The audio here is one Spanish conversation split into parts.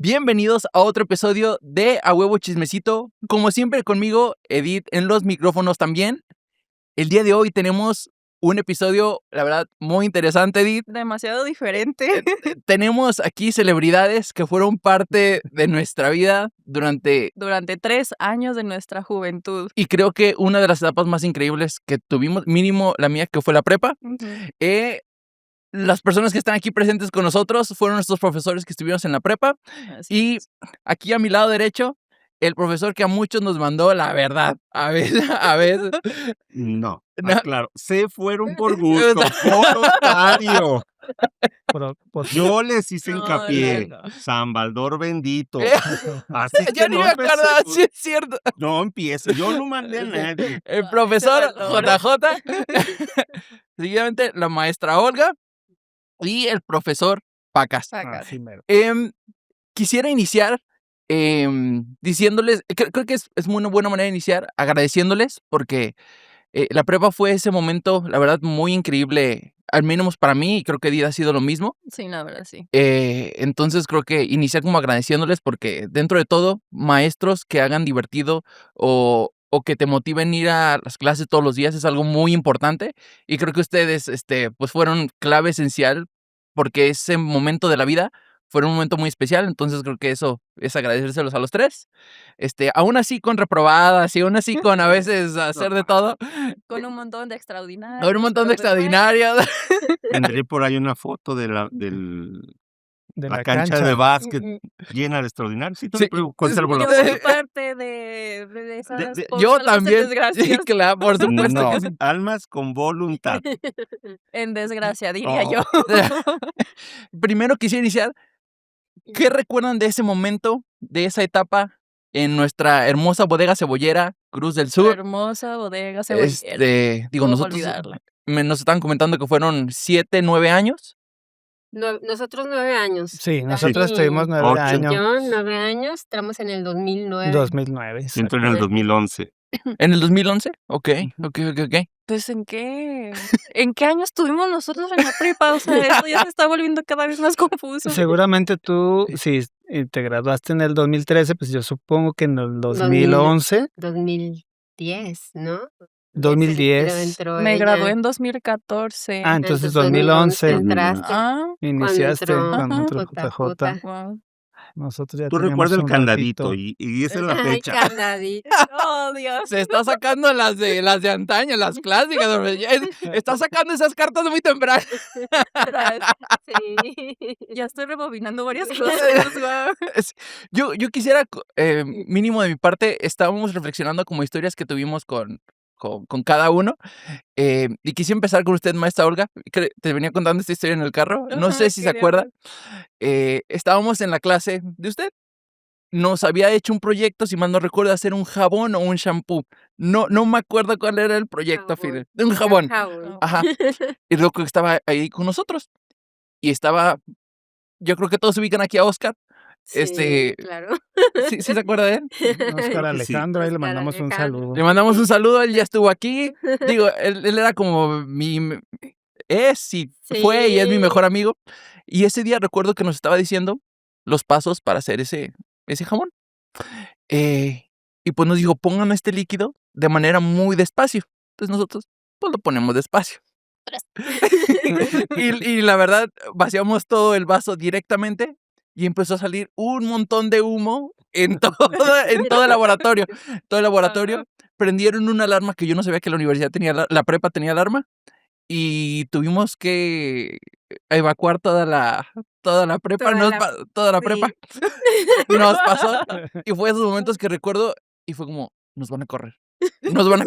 Bienvenidos a otro episodio de A Huevo Chismecito. Como siempre conmigo, Edith en los micrófonos también. El día de hoy tenemos un episodio, la verdad, muy interesante, Edith. Demasiado diferente. Tenemos aquí celebridades que fueron parte de nuestra vida durante 3 años de nuestra juventud. Y creo que una de las etapas más increíbles que tuvimos, mínimo la mía, que fue la prepa. Las personas que están aquí presentes con nosotros fueron nuestros profesores que estuvimos en la prepa. Y aquí a mi lado derecho, el profesor que a muchos nos mandó la verdad. A veces. No, claro, se fueron por gusto, voluntario. Yo les hice hincapié, no. San Baldor bendito. Así que Ya ni me acordaba, sí es cierto. No empiezo, yo no mandé a nadie. El profesor JJ, seguidamente la maestra Olga y el profesor Pacas. Sí, mero. Quisiera iniciar diciéndoles, creo que es una buena manera de iniciar agradeciéndoles porque la prepa fue ese momento, la verdad, muy increíble, al menos para mí, y creo que Edith ha sido lo mismo. Sí, la verdad, sí. Entonces creo que iniciar como agradeciéndoles porque dentro de todo, maestros que hagan divertido o que te motiven a ir a las clases todos los días es algo muy importante, y creo que ustedes pues fueron clave esencial porque ese momento de la vida fue un momento muy especial. Entonces creo que eso es agradecérselos a los tres. Aún así con reprobadas y aún así con a veces hacer de todo. Con un montón de extraordinarios. Con un montón de extraordinarios. Tendré por ahí una foto de la cancha de básquet llena de extraordinarios. Sí, conservo la Yo foto. soy parte de esas Yo almas también. en desgracia. Claro, por supuesto. No, que sí. almas con voluntad. En desgracia, diría yo. Primero quisiera iniciar. ¿Qué recuerdan de ese momento, de esa etapa en nuestra hermosa bodega cebollera, Cruz del Sur? Hermosa bodega cebollera. Digo, ¿Cómo nosotros olvidarla? nos estaban comentando que fueron 7, 9 años. Nosotros 9 años. Sí, nosotros tuvimos 9 Ocho. años. Yo 9 años, estamos en el 2009. 2009. Siento en el 2011. ¿En el 2011? Ok. Pues, ¿en qué año estuvimos nosotros en la prepa? O sea, esto ya se está volviendo cada vez más confuso. Seguramente tú, si te graduaste en el 2013, pues yo supongo que en el 2011. 2010, ¿no? 2010. Me gradué en 2014. Ah, entonces 2011. Entraste. Iniciaste cuando con entró JJ. Wow. Nosotros ya Tú teníamos recuerdas el un candadito ratito. y esa es la Ay, fecha. candadito. Oh, Dios. Se está sacando las de antaño, las clásicas. Está sacando esas cartas muy temprano. Sí. Ya estoy rebobinando varias cosas. Wow. Yo quisiera, mínimo de mi parte, estábamos reflexionando como historias que tuvimos con cada uno. Y quise empezar con usted, maestra Olga. Te venía contando esta historia en el carro. No sé si se acuerda. Estábamos en la clase de usted. Nos había hecho un proyecto, si mal no recuerdo, hacer un jabón o un shampoo. No me acuerdo cuál era el proyecto, Fidel. De un jabón. Ajá. Y luego estaba ahí con nosotros. Y estaba, yo creo que todos se ubican aquí a Oscar. Sí, claro. ¿Sí se acuerda de él? Oscar Alejandro, ahí le mandamos un saludo. Le mandamos un saludo, él ya estuvo aquí. Digo, él era como fue y es mi mejor amigo. Y ese día recuerdo que nos estaba diciendo los pasos para hacer ese jamón. Y pues nos dijo, pongan este líquido de manera muy despacio. Entonces nosotros pues lo ponemos despacio. y la verdad, vaciamos todo el vaso directamente y empezó a salir un montón de humo en todo el laboratorio. Todo el laboratorio. Prendieron una alarma que yo no sabía que la universidad tenía, la prepa tenía alarma. Y tuvimos que evacuar toda la prepa. Toda la prepa. Nos pasó. Y fue esos momentos que recuerdo y fue como, nos van a correr. Nos van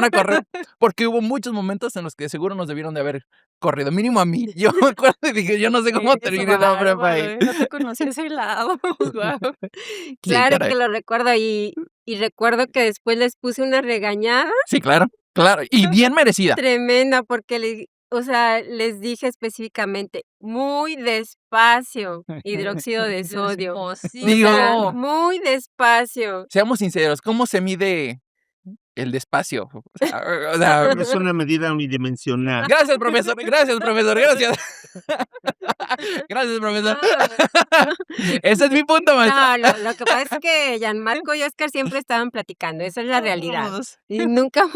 a correr. Porque hubo muchos momentos en los que seguro nos debieron de haber corrido. Mínimo a mí. Yo me acuerdo y dije, yo no sé cómo terminé la prepa ahí. No te conocí ese lado. Wow. Claro que lo recuerdo y recuerdo que después les puse una regañada. Sí, claro. Y bien merecida. Tremenda, porque les dije específicamente, muy despacio, hidróxido de sodio. Sí, Digo, muy despacio. seamos sinceros, ¿cómo se mide el despacio. O sea, Es una medida unidimensional. gracias, profesor. Gracias, profesor. Gracias. Gracias, profesor. Ese es mi punto, maestra. No, lo que pasa es que Gianmarco y Oscar siempre estaban platicando, esa es la realidad. Y nunca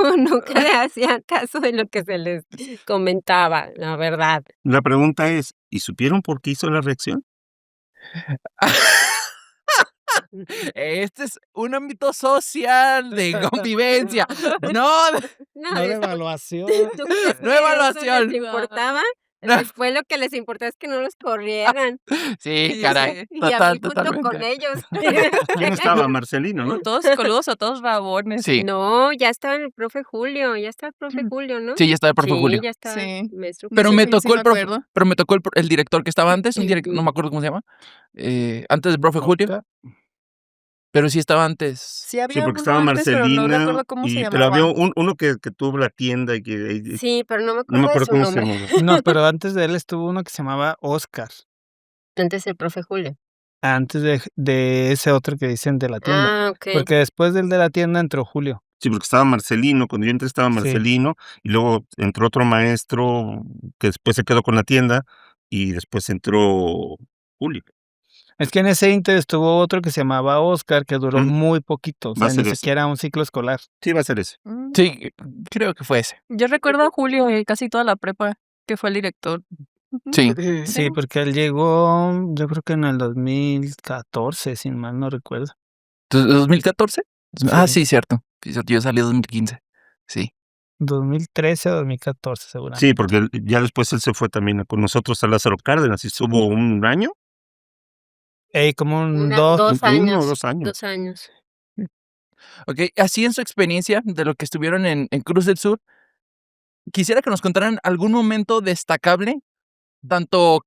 le hacían caso de lo que se les comentaba, la verdad. La pregunta es, ¿y supieron por qué hizo la reacción? Este es un ámbito social de convivencia. No, No de evaluación. ¿Tú crees No que evaluación. eso les importaba? No. Después lo que les importaba es que no los corrieran. sí, caray. Y a Total, mí junto con totalmente. ellos. ¿Quién estaba? Marcelino, ¿no? Todos coludos o todos babones. Sí, No, ya estaba el profe Julio, ya está el profe Julio, ¿no? sí, ya está el profe Sí, Julio. ya está Sí. maestro Pero Julio. me sí tocó me el profe, acuerdo. pero me tocó el director que estaba antes, un director, no me acuerdo cómo se llama. Antes del profe Julio, Oscar. pero sí estaba antes. Sí, Sí, había porque uno estaba antes, pero no Marcelina, recuerdo cómo se pero había llamaba. uno que tuvo la tienda y que Sí, pero no me no me acuerdo de acuerdo su cómo se nombre. llamaba. No, pero antes de él estuvo uno que se llamaba Oscar. Antes el profe Julio. Antes de ese otro que dicen de la tienda. Ah, ok. Porque después del de la tienda entró Julio. Sí, porque estaba Marcelino, cuando yo entré estaba Sí. Marcelino, y luego entró otro maestro que después se quedó con la tienda, y después entró Julio. Es que en ese inter estuvo otro que se llamaba Oscar, que duró Mm, muy poquito, o va a sea, ser ni ese. siquiera un ciclo escolar. Sí, va a ser ese. Sí, creo que fue ese. Yo recuerdo a Julio y casi toda la prepa que fue el director. Ujú. Sí. Sí, porque él llegó, yo creo que en el 2014, sin mal no recuerdo. ¿2014? Ah, Sí. sí, cierto. Sí, cierto, yo salí en 2015. Sí. 2013 o 2014, seguramente. Sí, porque ya después él se fue también con nosotros a Lázaro Cárdenas, y estuvo un año, Como un Dos 1 años. o 2 años. 2 años. Ok, así en su experiencia de lo que estuvieron en Cruz del Sur, quisiera que nos contaran algún momento destacable, tanto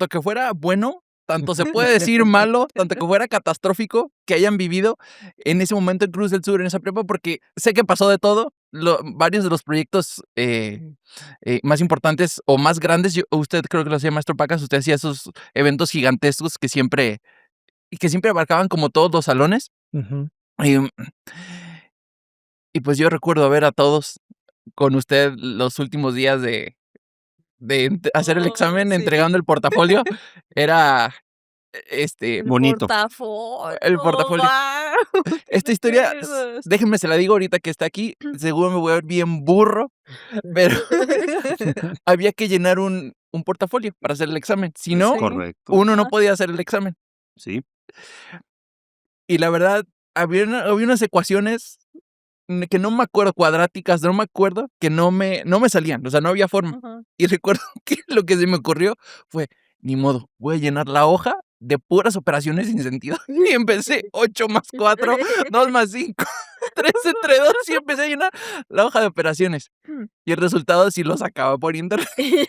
que fuera bueno, tanto se puede decir malo, tanto que fuera catastrófico, que hayan vivido en ese momento en Cruz del Sur, en esa prepa, porque sé que pasó de todo. Varios de los proyectos más importantes o más grandes, usted creo que lo hacía, maestro Pacas, usted hacía esos eventos gigantescos que siempre abarcaban como todos los salones. Ujú. Y pues yo recuerdo ver a todos con usted los últimos días de hacer el examen, Sí. entregando el portafolio. Era, Bonito. el portafolio. ¡Guau! Esta historia, recuerdos. déjenme se la digo ahorita que está aquí, seguro me voy a ver bien burro, pero había que llenar un portafolio para hacer el examen. Si no, Sí. Correcto. uno no Ajá. podía hacer el examen. Sí. Y la verdad, había unas ecuaciones que no me acuerdo, cuadráticas, no me acuerdo, que no me salían, o sea, no había forma. Ajá. Y recuerdo que lo que se me ocurrió fue, ni modo, voy a llenar la hoja de puras operaciones sin sentido. Y empecé 8 más 4, 2 más 5, 3 entre 2 y empecé a llenar la hoja de operaciones. Y el resultado sí lo sacaba por internet. Sí,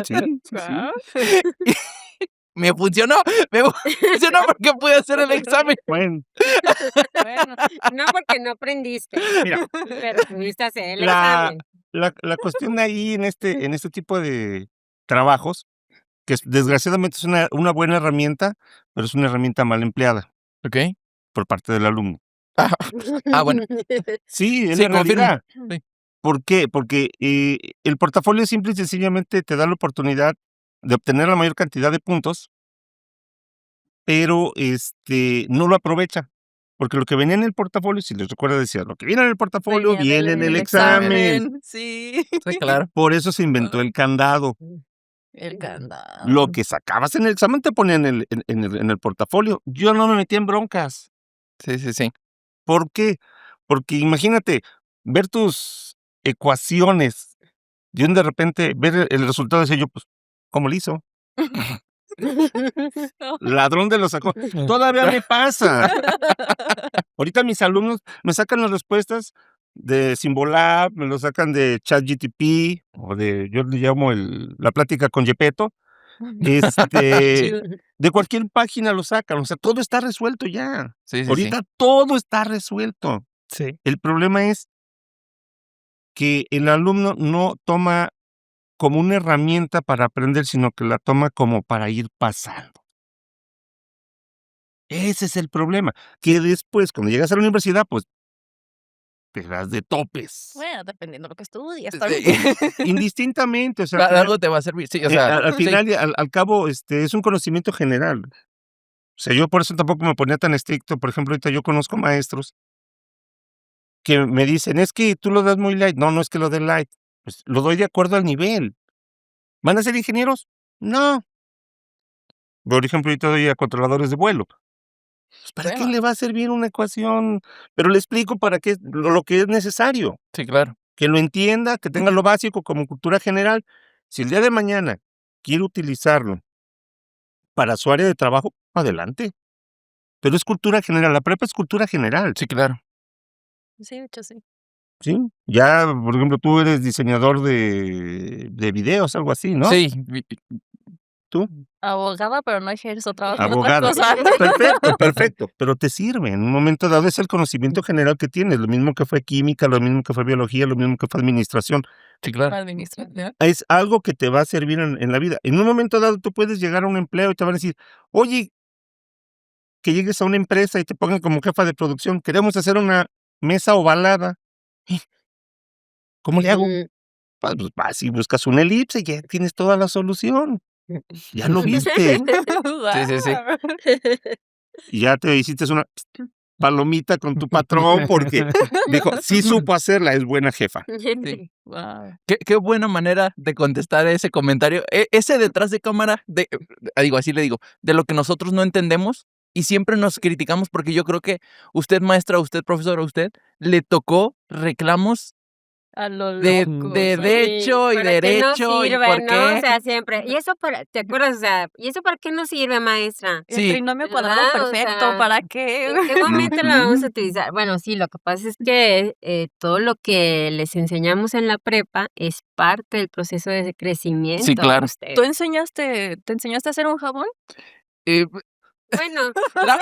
sí, sí. Guau. Me funcionó porque pude hacer el examen. Bueno, Bueno, No porque no aprendiste, mira, pero pudiste hacer el la, examen. la cuestión ahí en este tipo de trabajos, que desgraciadamente es una buena herramienta, pero es una herramienta mal empleada ¿Ok? por parte del alumno. Bueno. Sí, es Sí, la confirmo. realidad. Sí. ¿Por qué? Porque el portafolio simple y sencillamente te da la oportunidad de obtener la mayor cantidad de puntos, pero no lo aprovecha. Porque lo que venía en el portafolio, si les recuerda, decía, lo que viene en el portafolio venía viene en el del examen. Sí. Sí, claro. Por eso se inventó el candado. El candado. Lo que sacabas en el examen te ponían en el portafolio. Yo no me metía en broncas. Sí, sí, sí. ¿Por qué? Porque imagínate, ver tus ecuaciones y de repente ver el resultado y decir yo, pues, ¿cómo lo hizo? Ladrón de los sacó. Todavía me pasa. Ahorita mis alumnos me sacan las respuestas de Symbolab, me lo sacan de ChatGPT o yo le llamo la plática con Gepetto. Chido. De cualquier página lo sacan, o sea, todo está resuelto ya. Sí, sí, sí. Ahorita todo está resuelto. Sí. El problema es que el alumno no toma como una herramienta para aprender, sino que la toma como para ir pasando. Ese es el problema, que después, cuando llegas a la universidad, pues te das de topes. Bueno, dependiendo de lo que estudias Sí. también. Indistintamente, o sea, al final, Algo te va a servir. Sí, o sea, al sí, final y al cabo, es un conocimiento general. O sea, yo por eso tampoco me ponía tan estricto. Por ejemplo, ahorita yo conozco maestros que me dicen, es que tú lo das muy light. No, no es que lo dé light. Pues lo doy de acuerdo al nivel. ¿Van a ser ingenieros? No. Por ejemplo, ahorita doy a controladores de vuelo. Pues, ¿para qué Bueno. le va a servir una ecuación? Pero le explico para qué lo que es necesario. sí, claro. Que lo entienda, que tenga lo básico como cultura general. Si el día de mañana quiere utilizarlo para su área de trabajo, adelante. Pero es cultura general, la prepa es cultura general, Sí, claro. Sí, de hecho sí. ¿sí? Ya, por ejemplo, tú eres diseñador de videos, algo así, ¿no? Sí, ¿Tú? Abogada, pero no ejerzo, trabajo en otra Abogada. cosa. Perfecto, perfecto. Pero te sirve. En un momento dado es el conocimiento general que tienes, lo mismo que fue química, lo mismo que fue biología, lo mismo que fue administración. sí, claro. Administración. Es algo que te va a servir en la vida. En un momento dado tú puedes llegar a un empleo y te van a decir, oye, que llegues a una empresa y te pongan como jefa de producción, queremos hacer una mesa ovalada. ¿Cómo le hago? Mm. Pues vas y buscas una elipse y ya tienes toda la solución. Ya lo viste. Sí, sí, sí. Y ya te hiciste una palomita con tu patrón porque dijo, sí supo hacerla, es buena jefa. Sí. Wow. Qué buena manera de contestar ese comentario. Ese detrás de cámara, digo, así le digo, de lo que nosotros no entendemos y siempre nos criticamos porque yo creo que usted maestra, usted profesora, usted le tocó reclamos A lo de loco. derecho y ¿para qué derecho no y sirve, por no? qué. O sea, siempre. ¿Y eso para, te acuerdas? O sea, ¿y eso para qué nos sirve, maestra? El Sí. trinomio cuadrado ¿Verdad? O perfecto, sea, ¿para qué? ¿en qué momento lo vamos a Ujú. utilizar? Bueno, sí, lo que pasa es que todo lo que les enseñamos en la prepa es parte del proceso de crecimiento de claro. ustedes. ¿Tú te enseñaste a hacer un jabón? Eh, Bueno,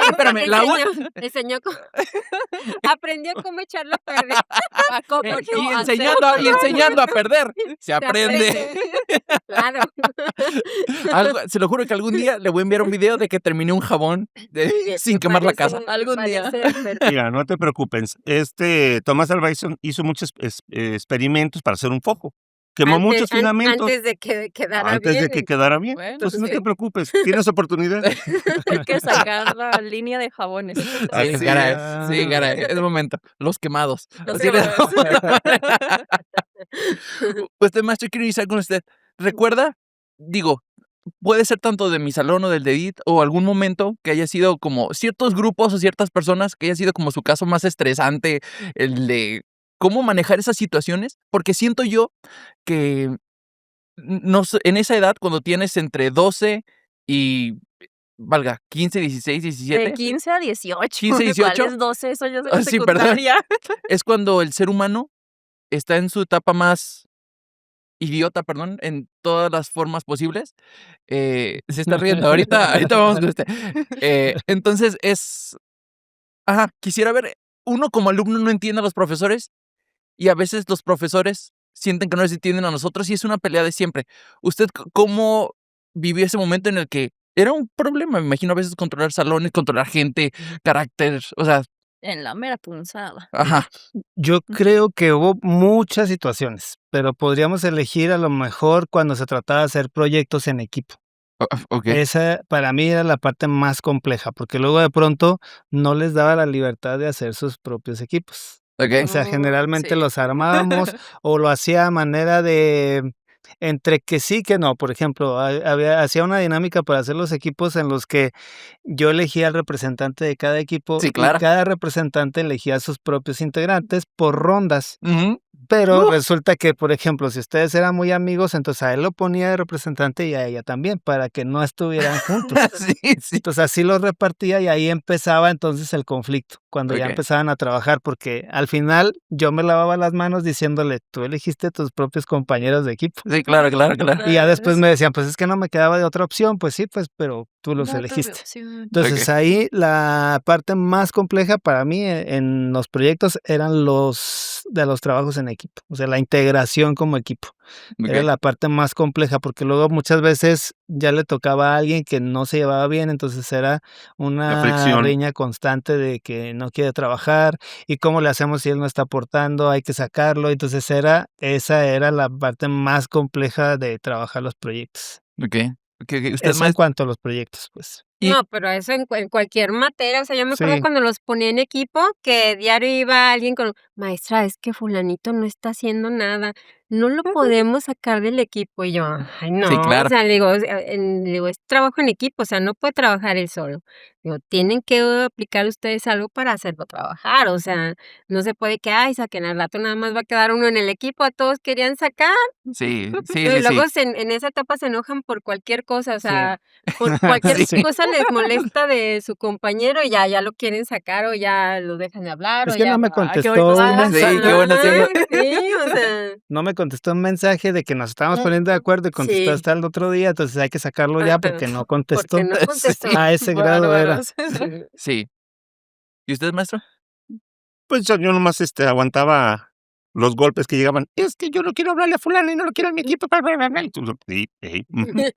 espérame, la enseñó aprendió cómo echarlo a perder. ¿Cómo y no enseñando a perder, se Se aprende. Claro. Se lo juro que algún día le voy a enviar un video de que terminé un jabón sin quemar la casa. Algún día. Mira, no te preocupes. Tomás Alva hizo muchos experimentos para hacer un foco. Quemó muchos filamentos Antes de que quedara antes bien. de que quedara bien. Bueno, Entonces no sí. te preocupes, tienes oportunidad. Hay que sacar la línea de jabones. Así Sí, caray, es. sí, caray, es momento. Los quemados. Los Así le- quemados. Usted, maestro, quiero iniciar con usted. ¿Recuerda? Digo, puede ser tanto de mi salón o del de Edith o algún momento que haya sido como ciertos grupos o ciertas personas que haya sido como su caso más estresante, el de cómo manejar esas situaciones, porque siento yo que no sé, en esa edad, cuando tienes entre 12 y, valga, 15, 16, De 17, 15 a 18. 15, 18. ¿Cuál es 12? Eso ya es de Ah, la sí, perdón. secundaria. es cuando el ser humano está en su etapa más idiota, perdón, en todas las formas posibles. Se está riendo, ahorita vamos con usted. Entonces quisiera ver, uno como alumno no entiende a los profesores y a veces los profesores sienten que no les entienden a nosotros y es una pelea de siempre. ¿Usted cómo vivió ese momento en el que era un problema? Me imagino a veces controlar salones, controlar gente, carácter, o sea, En la mera punzada. ajá. Yo creo que hubo muchas situaciones, pero podríamos elegir a lo mejor cuando se trataba de hacer proyectos en equipo. Ok. Esa para mí era la parte más compleja, porque luego de pronto no les daba la libertad de hacer sus propios equipos. O sea, generalmente sí. los armábamos o lo hacía a manera de entre que sí que no. Por ejemplo, hacía una dinámica para hacer los equipos en los que yo elegía al representante de cada equipo Sí, y claro. cada representante elegía a sus propios integrantes por rondas. Ujú. Pero resulta que, por ejemplo, si ustedes eran muy amigos, entonces a él lo ponía de representante y a ella también, para que no estuvieran juntos. Sí, sí. Entonces así los repartía y ahí empezaba entonces el conflicto, cuando ya Ok. empezaban a trabajar, porque al final yo me lavaba las manos diciéndole, tú elegiste tus propios compañeros de equipo. Sí, claro, claro, claro. Y ya después me decían, pues es que no me quedaba de otra opción, pues sí, pues, pero tú los No tuve elegiste. opción. Entonces Ok. ahí la parte más compleja para mí en los proyectos eran los de los trabajos en equipo. O sea, la integración como equipo. Era Ok. la parte más compleja, porque luego muchas veces ya le tocaba a alguien que no se llevaba bien, entonces era La una fricción. riña constante de que no quiere trabajar y cómo le hacemos si él no está aportando, hay que sacarlo. Entonces esa era la parte más compleja de trabajar los proyectos. Ok. Usted, Eso en maestro. cuanto a los proyectos, pues. Y- No, pero eso en cualquier materia, o sea, yo me acuerdo Sí. cuando los ponía en equipo, que diario iba alguien con, maestra, es que fulanito no está haciendo nada, no lo podemos sacar del equipo. Y yo, ay, Sí, no, o claro. sea, le digo, es trabajo en equipo, o sea, no puede trabajar él solo. Digo, tienen que aplicar ustedes algo para hacerlo trabajar, o sea, no se puede que, ay, saquen al rato, nada más va a quedar uno en el equipo, a todos querían sacar. Sí, sí, Y sí, luego sí. en esa etapa se enojan por cualquier cosa, o Sí. sea, por cualquier Sí. cosa les molesta de su compañero y ya lo quieren sacar o ya lo dejan de hablar Es o que ya. no me qué contestó bonito un está. Sí, mensaje. qué bueno haciendo. Ajá, sí, o sea, No me contestó un mensaje de que nos estábamos poniendo de acuerdo y contestó sí, hasta el otro día, entonces hay que sacarlo ya ajá, porque no porque contestó. no Sí. contestó. A ese grado era. Bárbaros. Sí. Sí. ¿Y usted, maestro? Pues yo nomás aguantaba los golpes que llegaban. Es que yo no quiero hablarle a fulano y no lo quiero en mi equipo. Y tú, sí,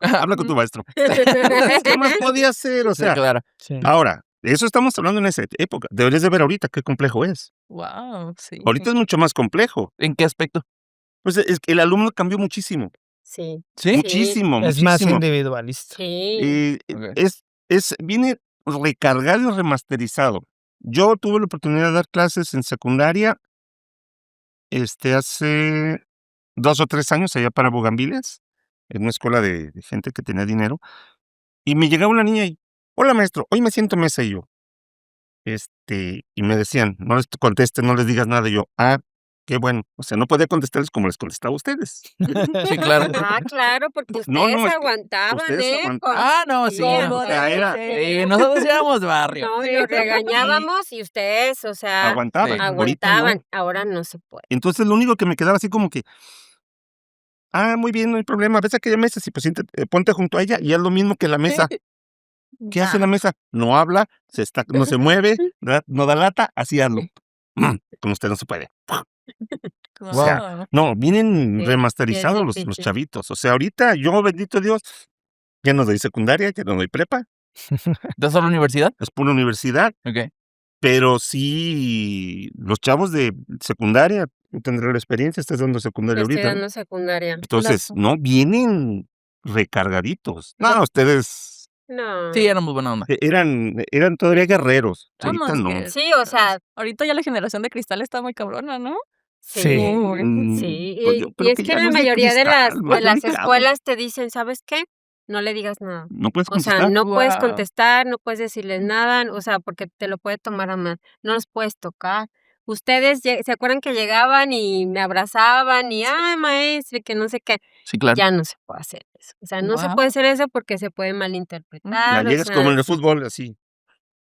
habla con tu maestro. Pues, ¿qué más podía hacer? O Sí, sea, claro. Sí. ahora, eso estamos hablando en esa época. Deberías de ver ahorita qué complejo es. Wow, sí. Ahorita es mucho más complejo. ¿En qué aspecto? Pues es que el alumno cambió muchísimo. Sí, ¿Sí? sí, Muchísimo, Es más muchísimo. individualista. sí. Ok. Viene recargado y remasterizado. Yo tuve la oportunidad de dar clases en secundaria, hace 2 o 3 años allá para Bugambilias, en una escuela de gente que tenía dinero, y me llegaba una niña y: "Hola, maestro, hoy me siento mesa", y yo, y me decían: "No les contestes, no les digas nada", y yo: "Ah, qué bueno". O sea, no podía contestarles como les contestaba a ustedes. Sí, claro. Ah, claro, porque No, ustedes no, es que aguantaban, ustedes aguantaban. Ah, no, sí. Sí, Como O sea, debe era ser. Nosotros éramos barrio. no, Sí. lo regañábamos y ustedes, o sea, aguantaban. Sí. Ahorita no. aguantaban. Ahora no se puede. Entonces, lo único que me quedaba así como que: "Ah, muy bien, no hay problema, ves a aquella mesa, sí, pues ponte junto a ella y haz lo mismo que la mesa". ¿Qué hace la mesa? No habla, no se mueve, no da lata, así hazlo. Con usted no se puede. O sea, Wow. no, vienen Sí, sí es remasterizados los difícil. chavitos. O sea, ahorita yo, bendito Dios, ya no doy secundaria, ya no doy prepa, ¿Estás a la universidad? es pura universidad, Ok. pero sí, los chavos de secundaria, tú tendrás la experiencia, estás dando Yo secundaria estoy ahorita, ¿no? dando secundaria. Entonces, no, vienen recargaditos. No, ustedes No. Sí, éramos buena onda. eran todavía guerreros. Ahorita Vamos, no. que Sí, o sea, ahorita ya la generación de cristal está muy cabrona, ¿no? Sí. sí. Uy. Sí, Pues yo y creo es que que ya la no es de mayoría de cristal, más las delicado. escuelas te dicen, ¿sabes qué? No le digas nada. No puedes O sea, contestar. no puedes Guau. contestar, no puedes decirles nada, o sea, porque te lo puede tomar a mal. No los puedes tocar. Ustedes se acuerdan que llegaban y me abrazaban y, ay, maestra, y que no sé qué. Sí, claro. Ya no se puede hacer eso. O sea, no se Guau. puede hacer eso porque se puede Ya malinterpretar, o llegas como sea, en el fútbol, así, sí,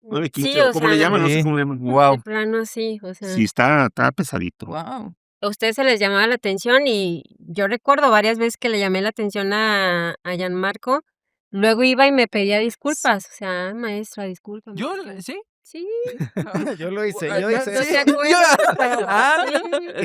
9:15, o o como le sea, llaman, no sé Sí. cómo le llaman. de Wow. plano sí, o sea. Sí, está pesadito. Wow. A ustedes se les llamaba la atención y yo recuerdo varias veces que le llamé la atención a Gianmarco. Luego iba y me pedía disculpas. O sea, "Ay, maestra, discúlpame. Yo, es que-". sí. Sí, Yo lo hice, Ah, yo no, hice ¿no eso. te acuerdas? Ah, Sí.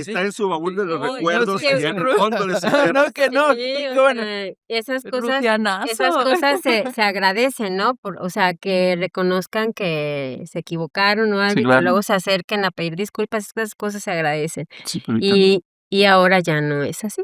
sí. Está en su baúl de los No, yo recuerdos, sí, allá en el fondo de su ser. No, que no. Sí, Qué o bueno. sea, esas Rufianazo. cosas se agradecen, ¿no? O sea, que reconozcan que se equivocaron o algo Sí, y que claro. luego se acerquen a pedir disculpas, esas cosas se agradecen. Sí, pero ahorita no. Y ahora ya no es así.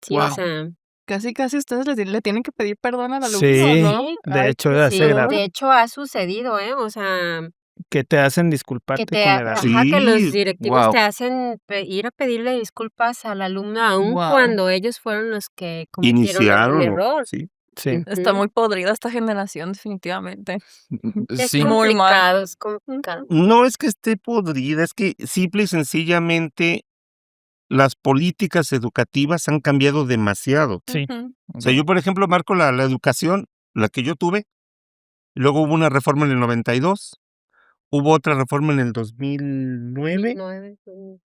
Sí, o Wow. sea, Casi, casi ustedes le tienen que pedir perdón al alumno, Sí, ¿no? sí, de Ay, hecho, qué hace sí, grado de hecho ha sucedido, O sea, que te hacen que disculparte te, con el alumno. ajá, que los Sí, directivos wow. te hacen ir a pedirle disculpas al alumno, aun Wow. cuando ellos fueron los que cometieron el iniciaron, error. sí. Sí. Está Ujú. muy podrida esta generación, definitivamente. Es Sí. Muy mal. complicado, es complicado. No es que esté podrida, es que simple y sencillamente las políticas educativas han cambiado demasiado. Sí. Ujú. O sea, yo, por ejemplo, marco la educación, la que yo tuve, luego hubo una reforma en el 92, hubo otra reforma en el 2009, 2009,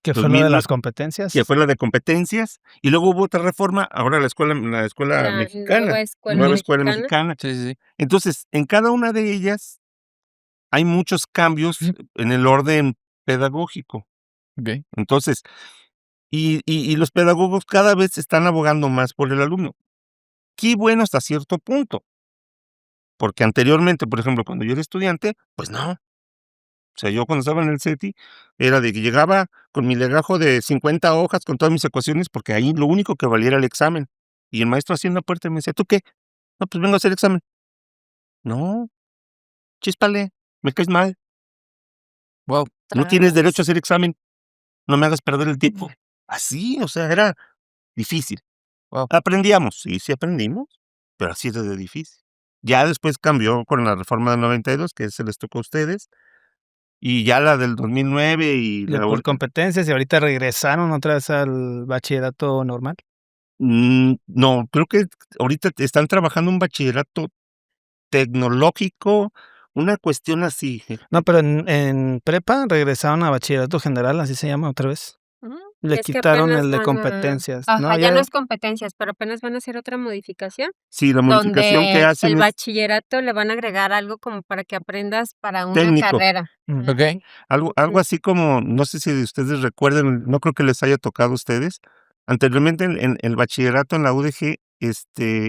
Que fue lo de 2009, las que competencias. fue la de competencias, y luego hubo otra reforma, ahora la escuela la nueva mexicana, escuela nueva escuela mexicana. mexicana. Sí, sí, sí. Entonces, en cada una de ellas hay muchos cambios en el orden pedagógico. Ok. Entonces, Y los pedagogos cada vez están abogando más por el alumno. Qué bueno hasta cierto punto. Porque anteriormente, por ejemplo, cuando yo era estudiante, pues no. O sea, yo cuando estaba en el CETI, era de que llegaba con mi legajo de 50 hojas con todas mis ecuaciones, porque ahí lo único que valía era el examen. Y el maestro hacía en la puerta y me decía, ¿tú qué? No, pues vengo a hacer examen. No, chíspale, me caes mal. Wow. No tienes derecho a hacer examen. No me hagas perder el tiempo. Así, o sea, era difícil. Wow. Aprendíamos, sí aprendimos, pero así era de difícil. Ya después cambió con la reforma del 92, que se les tocó a ustedes, y ya la del 2009 y la Por competencias, y ahorita regresaron otra vez al bachillerato normal. No, creo que ahorita están trabajando un bachillerato tecnológico, una cuestión así. No, pero en prepa regresaron a bachillerato general, así se llama otra vez. Le Es que quitaron apenas el de van a- competencias. Ajá, No, ya no ya es competencias, pero apenas van a hacer otra modificación, Sí, la modificación que donde hacen el es bachillerato le van a agregar algo como para que aprendas para una técnico. carrera. Mm. Ok. Algo así como, no sé si ustedes recuerden, no creo que les haya tocado a ustedes. Anteriormente en el bachillerato en la UDG,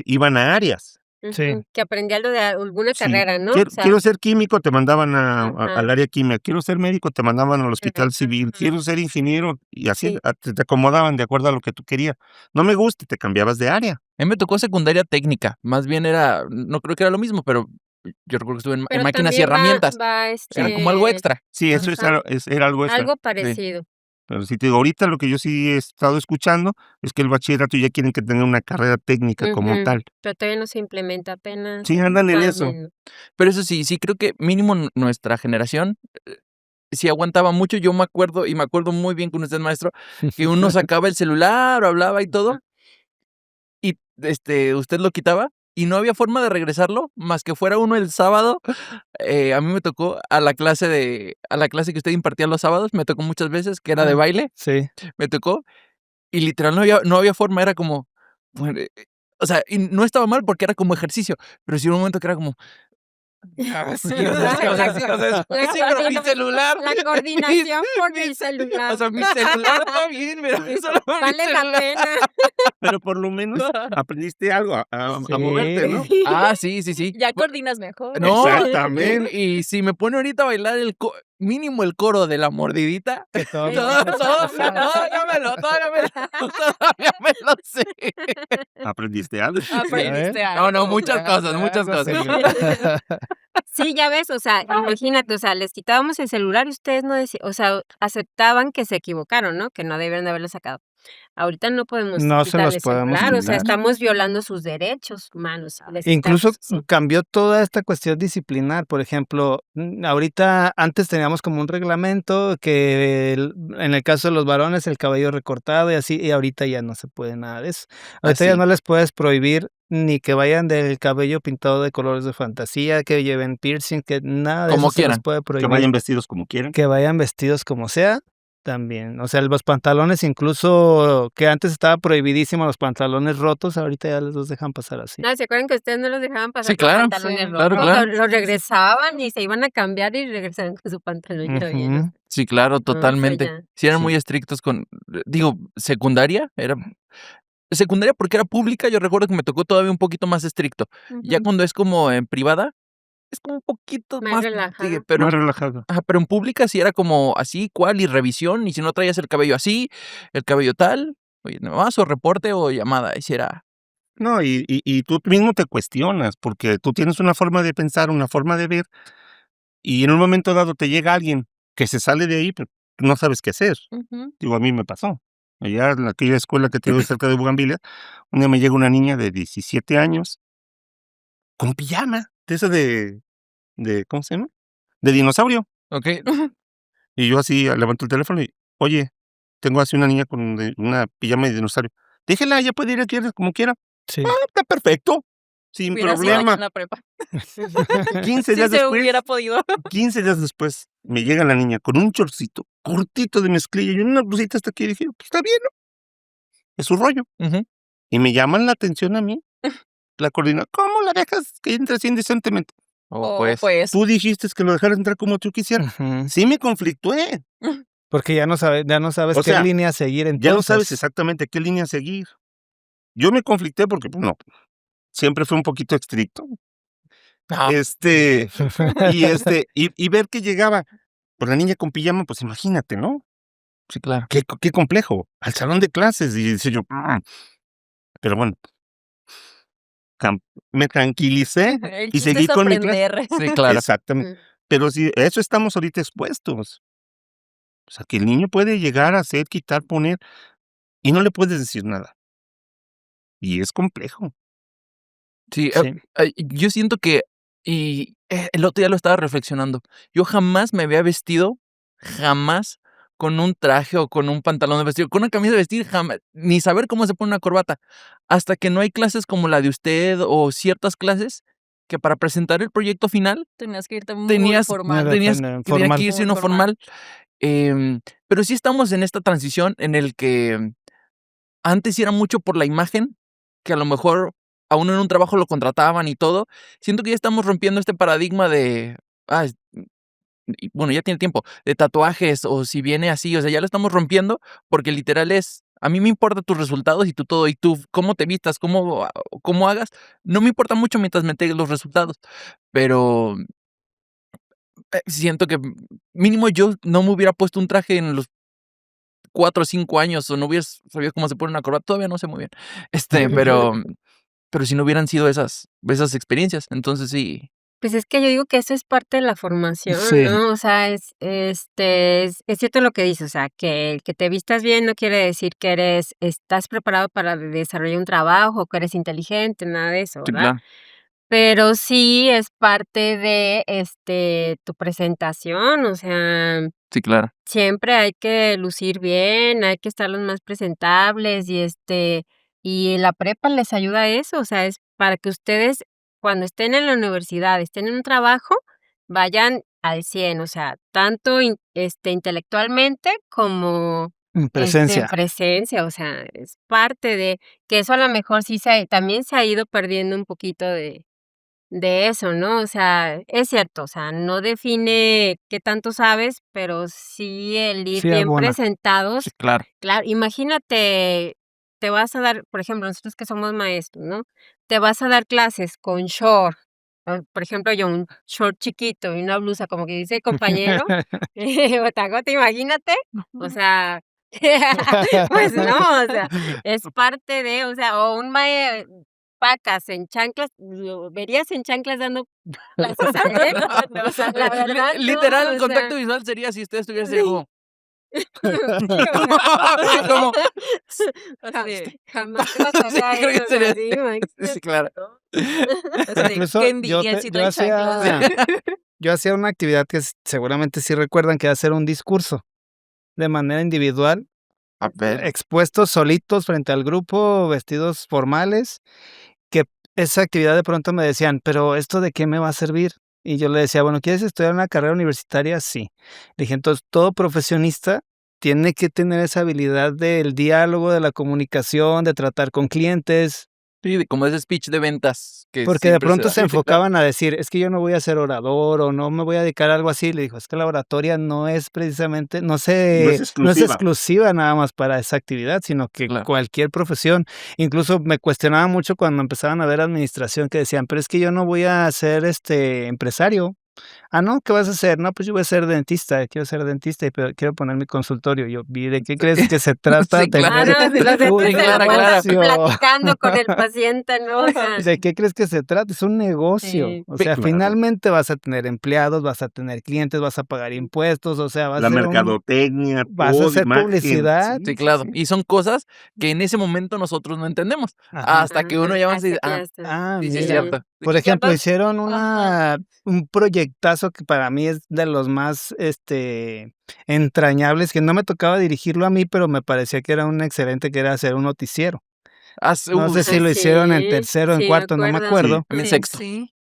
iban a áreas. Sí. Que aprendía lo de alguna Sí, carrera, ¿no? quiero, O sea, quiero ser químico, te mandaban Ajá. al área química. Quiero ser médico, te mandaban al hospital civil. Ajá. Quiero ser ingeniero, y así Sí. te acomodaban de acuerdo a lo que tú querías. No me gusta, te cambiabas de área. A mí me tocó secundaria técnica. Más bien era, no creo que era lo mismo, pero yo recuerdo que estuve en pero máquinas y también herramientas. va, Era como algo extra. Sí, eso Ajá. era algo extra. algo parecido. Pero sí te digo, ahorita lo que yo sí he estado escuchando es que el bachillerato ya quieren que tenga una carrera técnica como Ujú. tal. Pero todavía no se implementa, apenas Sí, andan en está eso. viendo. Pero eso sí, creo que mínimo nuestra generación sí aguantaba mucho. Yo me acuerdo, y me acuerdo muy bien con usted, maestro, que uno sacaba el celular o hablaba y todo, y usted lo quitaba, y no había forma de regresarlo, más que fuera uno el sábado. A mí me tocó a la clase que usted impartía los sábados, me tocó muchas veces, que era de baile, Sí. me tocó, y literal no había forma, era como, bueno, o sea, y no estaba mal porque era como ejercicio, pero sí hubo un momento que era como, sí, o sea, sí, pero mi celular. La coordinación por mi mi celular. O sea, mi celular está bien, pero solo mi Vale la celular. pena. Pero por lo menos aprendiste algo a moverte, ¿no? Ah, sí. Ya coordinas mejor. No, Exactamente. y si me pone ahorita a bailar mínimo el coro de la mordidita, Que todo- todavía me lo sé. Aprendiste algo. Aprendiste No, algo. muchas cosas. Sí, ya ves, o sea, imagínate, o sea, les quitábamos el celular y ustedes no o sea, aceptaban que se equivocaron, ¿no? Que no debieron de haberlo sacado. Ahorita no podemos No se los quitarles podemos celular, o sea, quitar. estamos violando sus derechos humanos. Les Incluso quitamos, sí. cambió toda esta cuestión disciplinar. Por ejemplo, ahorita antes teníamos como un reglamento que en el caso de los varones el cabello recortado y así, y ahorita ya no se puede nada de eso. Ahorita ya Así. no les puedes prohibir ni que vayan del cabello pintado de colores de fantasía, que lleven piercing, que nada de Como eso se les quieran. puede Que prohibir. vayan vestidos como quieran. Que vayan vestidos como sea, también. O sea, los pantalones incluso, que antes estaba prohibidísimo los pantalones rotos, ahorita ya los dejan pasar así. No, ¿se acuerdan que ustedes no los dejaban pasar Sí, con claro. pantalones Sí, rotos? claro. Los regresaban y se iban a cambiar y regresaban con su pantalón ya lleno. Ujú. Sí, claro, totalmente. ya. Sí eran Sí. muy estrictos secundaria, secundaria porque era pública, yo recuerdo que me tocó todavía un poquito más estricto. Ya Ujú. cuando es como en privada, es como un poquito Más más, relajado. sí, pero Más relajado. pero en pública sí era como así, cual, y revisión, y si no traías el cabello así, el cabello tal, oye, nomás, o reporte o llamada, y si era, No, y tú mismo te cuestionas, porque tú tienes una forma de pensar, una forma de ver, y en un momento dado te llega alguien que se sale de ahí, pero tú no sabes qué hacer. Ujú. Digo, a mí me pasó. Allá en aquella escuela que tengo cerca de Bugambilia, un día me llega una niña de 17 años con pijama, de esa ¿cómo se llama? De dinosaurio. ¿ok? Y yo así levanto el teléfono y, oye, tengo así una niña con una pijama de dinosaurio. Déjela, ella puede ir aquí como quiera. Sí. Está perfecto. Sin Hubiera sido aquí problema. en la prepa. 15 Si días se después, hubiera podido. 15 días después, me llega la niña con un chorcito cortito de mezclilla y una blusita hasta aquí. Y dije, pues está bien, ¿no? Es su rollo. Ujú. Y me llaman la atención a mí. La coordina, ¿cómo la dejas que entre así indecentemente? Pues, Tú dijiste que lo dejaras entrar como tú quisieras. Ujú. Sí me conflictué. Porque ya no sabes O qué sea, línea seguir ya no sabes entonces. exactamente qué línea seguir. Yo me conflicté porque, bueno, siempre fui un poquito estricto. Ah, Y ver que llegaba, pues, la niña con pijama, pues, imagínate, ¿no? sí, claro. Qué complejo, al salón de clases, y decía yo, pero bueno, cam me tranquilicé El y chiste seguí es con mi clase. aprender. Sí, claro. Exactamente. Mm. Pero sí, a eso estamos ahorita expuestos. O sea, que el niño puede llegar a hacer, quitar, poner, y no le puedes decir nada. Y es complejo. Sí, Sí. yo siento que el otro día lo estaba reflexionando. Yo jamás me había vestido, jamás, con un traje o con un pantalón de vestir, con una camisa de vestir, jamás, ni saber cómo se pone una corbata, hasta que no hay clases como la de usted o ciertas clases que para presentar el proyecto final Tenías que irte muy tenías formal. tenía Formal. que irse Muy uno formal. formal, pero sí estamos en esta transición en el que antes sí era mucho por la imagen, que a lo mejor a uno en un trabajo lo contrataban y todo. Siento que ya estamos rompiendo este paradigma de, y bueno, ya tiene tiempo, de tatuajes o si viene así, o sea, ya lo estamos rompiendo porque literal es, a mí me importa tus resultados y tú todo, y tú cómo te vistas, cómo hagas, no me importa mucho mientras me entregues los resultados, pero siento que mínimo yo no me hubiera puesto un traje en los 4 o 5 años o no hubiera sabido cómo se pone una corbata, todavía no sé muy bien, pero si no hubieran sido esas experiencias, entonces sí, Pues es que yo digo que eso es parte de la formación, Sí. ¿no? O sea, es cierto lo que dices, o sea, que el que te vistas bien no quiere decir que estás preparado para desarrollar un trabajo, que eres inteligente, nada de eso, sí, ¿verdad? claro, Pero sí es parte de, tu presentación, o sea, sí, claro, siempre hay que lucir bien, hay que estar los más presentables y la prepa les ayuda a eso, o sea, es para que ustedes cuando estén en la universidad, estén en un trabajo, vayan al 100, o sea, tanto intelectualmente como, En en presencia. presencia, o sea, es parte de que eso a lo mejor sí también se ha ido perdiendo un poquito de eso, ¿no? O sea, es cierto, o sea, no define qué tanto sabes, pero sí el ir Sí bien abona. sí, presentados. claro, Claro, imagínate, te vas a dar, por ejemplo, nosotros que somos maestros, ¿no? Te vas a dar clases con short, por ejemplo, yo un short chiquito y una blusa como que dice compañero, botagote, imagínate, o sea, pues no, o sea, es parte de, o sea, o un pacas en chanclas, lo verías en chanclas dando clases a él, o sea, la verdad no, literal, el o sea, contacto visual sería si usted estuviera así sí. como Sí, como Así, jamás pasaría sí, creo que eso, o sea, sería sí, sí, claro. ¿no? así de, Incluso qué envidia si yo trae chanclas. hacía una actividad que seguramente sí recuerdan, que era hacer un discurso de manera individual, A ver, expuestos solitos frente al grupo, vestidos formales, que esa actividad de pronto me decían: "Pero, ¿esto de qué me va a servir?". Y yo le decía: "Bueno, ¿quieres estudiar una carrera universitaria? Sí". Le dije: "Entonces, todo profesionista tiene que tener esa habilidad del diálogo, de la comunicación, de tratar con clientes". sí, como ese speech de ventas que Porque de siempre se pronto da. se Sí, claro. enfocaban a decir: "Es que yo no voy a ser orador, o no me voy a dedicar a algo así". Le dijo: "Es que la oratoria no es precisamente, No es no es exclusiva. exclusiva nada más para esa actividad, sino que Claro. cualquier profesión". Incluso me cuestionaba mucho cuando empezaban a ver administración, que decían: "Pero es que yo no voy a ser, empresario". "Ah, ¿no? ¿Qué vas a hacer?". "No, pues yo voy a ser dentista, quiero ser dentista, pero quiero poner mi consultorio". Yo: "¿Y de qué crees que se trata Sí, claro. Ah, tener no, si los un Sí, dentes se la claro, pasan claro. platicando con el paciente, ¿no? O sea, ¿De qué crees que se trata? Es un negocio". sí. O Sí, sea, claro. finalmente vas a tener empleados, vas a tener clientes, vas a pagar impuestos, o sea, La mercadotecnia, vas a todo, hacer imagen. publicidad. Sí, sí, sí, claro. sí. Y son cosas que en ese momento nosotros no entendemos, Ajá. hasta que uno Ajá, ya avanza y hasta dice: que ya está. sí, sí es Mira. cierto. Sí, Por sí es cierto. ejemplo, hicieron Ajá. un proyectazo que para mí es de los más, entrañables, que no me tocaba dirigirlo a mí, pero me parecía que era un excelente, que era hacer un noticiero. No sé si Ah, lo hicieron en sí, tercero o en sí, me cuarto, no me acuerdo. Sí, acuerdo. A mí en Sí, sexto. sí.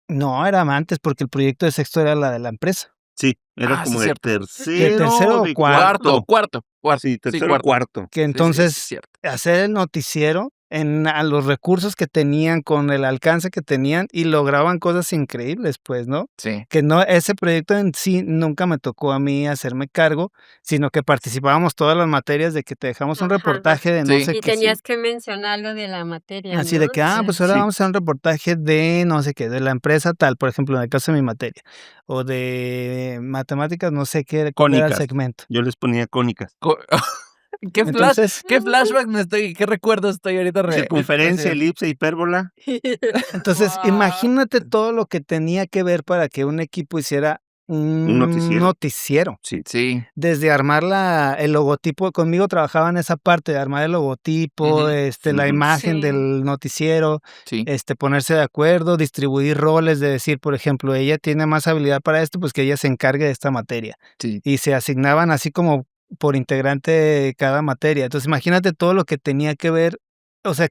No, era antes, porque el proyecto de sexto era la de la empresa. sí, era Sí como es de cierto. De tercero tercero o de cuarto. Cuarto, cuarto. cuarto, cuarto. Sí, Sí, tercero o cuarto. cuarto. Que Sí, sí, sí es entonces, cierto. hacer el noticiero a los recursos que tenían, con el alcance que tenían y lograban cosas increíbles, pues, ¿no? Sí. Que no, ese proyecto en sí nunca me tocó a mí hacerme cargo, sino que participábamos todas las materias de que te dejamos un Ajá. reportaje de no Sí. sé Y qué. tenías que mencionar algo de la materia, Así de ¿no? que, pues ahora Sí. vamos a hacer un reportaje de no sé qué, de la empresa tal, por ejemplo, en el caso de mi materia, o de matemáticas, no sé qué, cuál era el Cónicas. segmento. Yo les ponía cónicas. Entonces, ¿Qué flashback qué recuerdos estoy ahorita Circunferencia, recibiendo? elipse, hipérbola. entonces, Guau. imagínate todo lo que tenía que ver para que un equipo hiciera un noticiero. noticiero. Sí. Sí. Desde armar el logotipo, conmigo trabajaban esa parte de armar el logotipo, Ujú. la Ujú. imagen Sí. del noticiero, Sí. ponerse de acuerdo, distribuir roles, de decir, por ejemplo, ella tiene más habilidad para esto, pues que ella se encargue de esta materia. Sí. Y se asignaban así como por integrante cada materia. Entonces, imagínate todo lo que tenía que ver, o sea,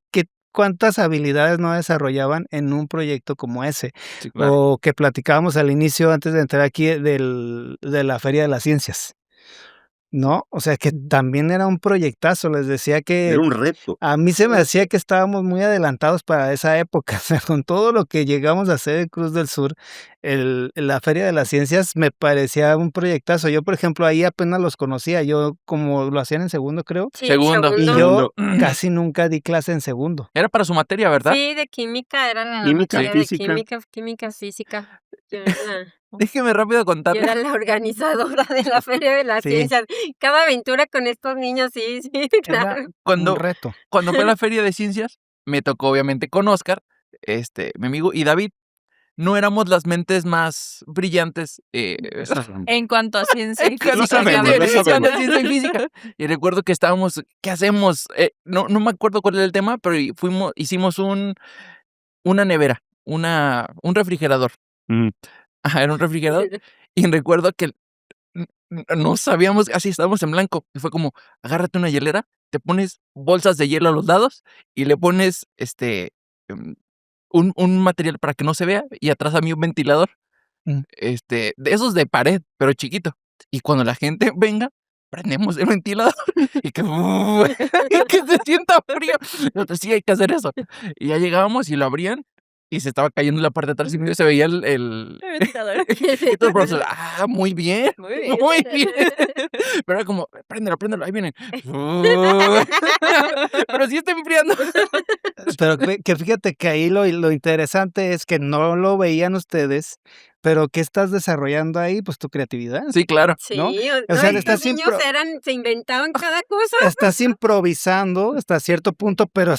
cuántas habilidades no desarrollaban en un proyecto como ese. Sí, claro. O que platicábamos al inicio, antes de entrar aquí, de la Feria de las Ciencias, ¿no? O sea, que también era un proyectazo. Les decía que Era un reto. a mí se me hacía que estábamos muy adelantados para esa época. O sea, con todo lo que llegamos a hacer en Cruz del Sur, la Feria de las Ciencias me parecía un proyectazo. Yo, por ejemplo, ahí apenas los conocía. Yo, como lo hacían en segundo, creo. Sí, Segundo. Y Segundo. yo casi nunca di clase en segundo. Era para su materia, ¿verdad? Sí, de química, era la Química, materia de física. química, física. Yo era Déjeme rápido yo contarle. era la organizadora de la Feria de las Sí. Ciencias. Cada aventura con estos niños, sí, Era claro. un Cuando, reto. cuando fue a la Feria de Ciencias, me tocó obviamente con Oscar, mi amigo, y David. No éramos las mentes más brillantes En cuanto a ciencia y cuando física, sabemos, cabe lo mencionar. sabemos. de ciencia y física. Y recuerdo que estábamos, ¿qué hacemos? No me acuerdo cuál era el tema, pero hicimos una nevera, un refrigerador. Mm. Ajá, era un refrigerador. Y recuerdo que no sabíamos, así estábamos en blanco. Y fue como, agárrate una hielera, te pones bolsas de hielo a los lados y le pones un material para que no se vea y atrás a mí un ventilador. Mm. De esos de pared, pero chiquito. Y cuando la gente venga, prendemos el ventilador y que, y que se sienta frío. Nosotros, sí, hay que hacer eso. Y ya llegábamos y lo abrían y se estaba cayendo la parte de atrás y medio se veía el El ventilador. y todos los profesores, muy bien, Muy bien. muy bien. Pero era como, préndelo, ahí vienen. Pero sí está enfriando. Pero que fíjate que ahí lo interesante es que no lo veían ustedes, pero ¿qué estás desarrollando ahí? Pues tu creatividad. Sí, claro. Sí, ¿no? o O sea, no, estás estos niños se inventaban cada cosa. Estás improvisando hasta cierto punto, pero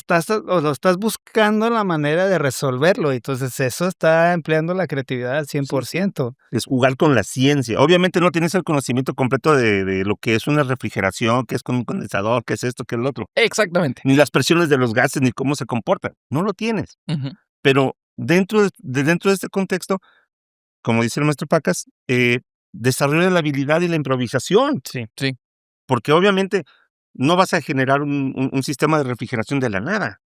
lo estás buscando la manera de resolverlo. Entonces, eso está empleando la creatividad al 100%. Es jugar con la ciencia. Obviamente no tienes el conocimiento completo de lo que es una refrigeración, qué es con un condensador, qué es esto, qué es lo otro. Exactamente. Ni las presiones de los gases, ni cómo se comportan. No lo tienes. Ujú. Pero dentro de este contexto, como dice el maestro Pacas, desarrolla la habilidad y la improvisación. Sí. Porque obviamente no vas a generar un sistema de refrigeración de la nada.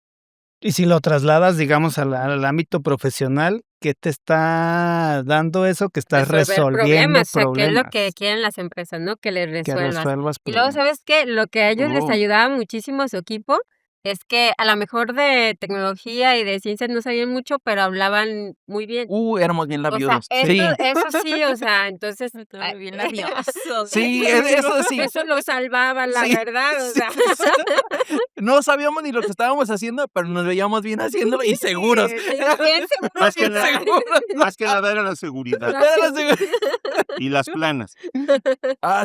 Y si lo trasladas, digamos, al ámbito profesional, ¿qué te está dando eso? Que estás resolviendo problemas, o sea, que es problemas. lo que quieren las empresas, ¿no? Que les Que resuelvas. resuelvas Y luego, problemas. ¿sabes qué? Lo que a ellos les Oh. ayudaba muchísimo a su equipo es que a lo mejor de tecnología y de ciencias no sabían mucho, pero hablaban muy bien. Éramos bien O sea, labiosos. Sí. eso sí, o sea, entonces Muy bien labioso. Sí, eso sí. eso lo salvaba, la Sí, verdad, o sí. sea. No sabíamos ni lo que estábamos haciendo, pero nos veíamos bien haciéndolo y seguros. Sí, bien seguros, Más que o sea. nada, Seguros. más que nada era la seguridad Era la seguridad. y las planas.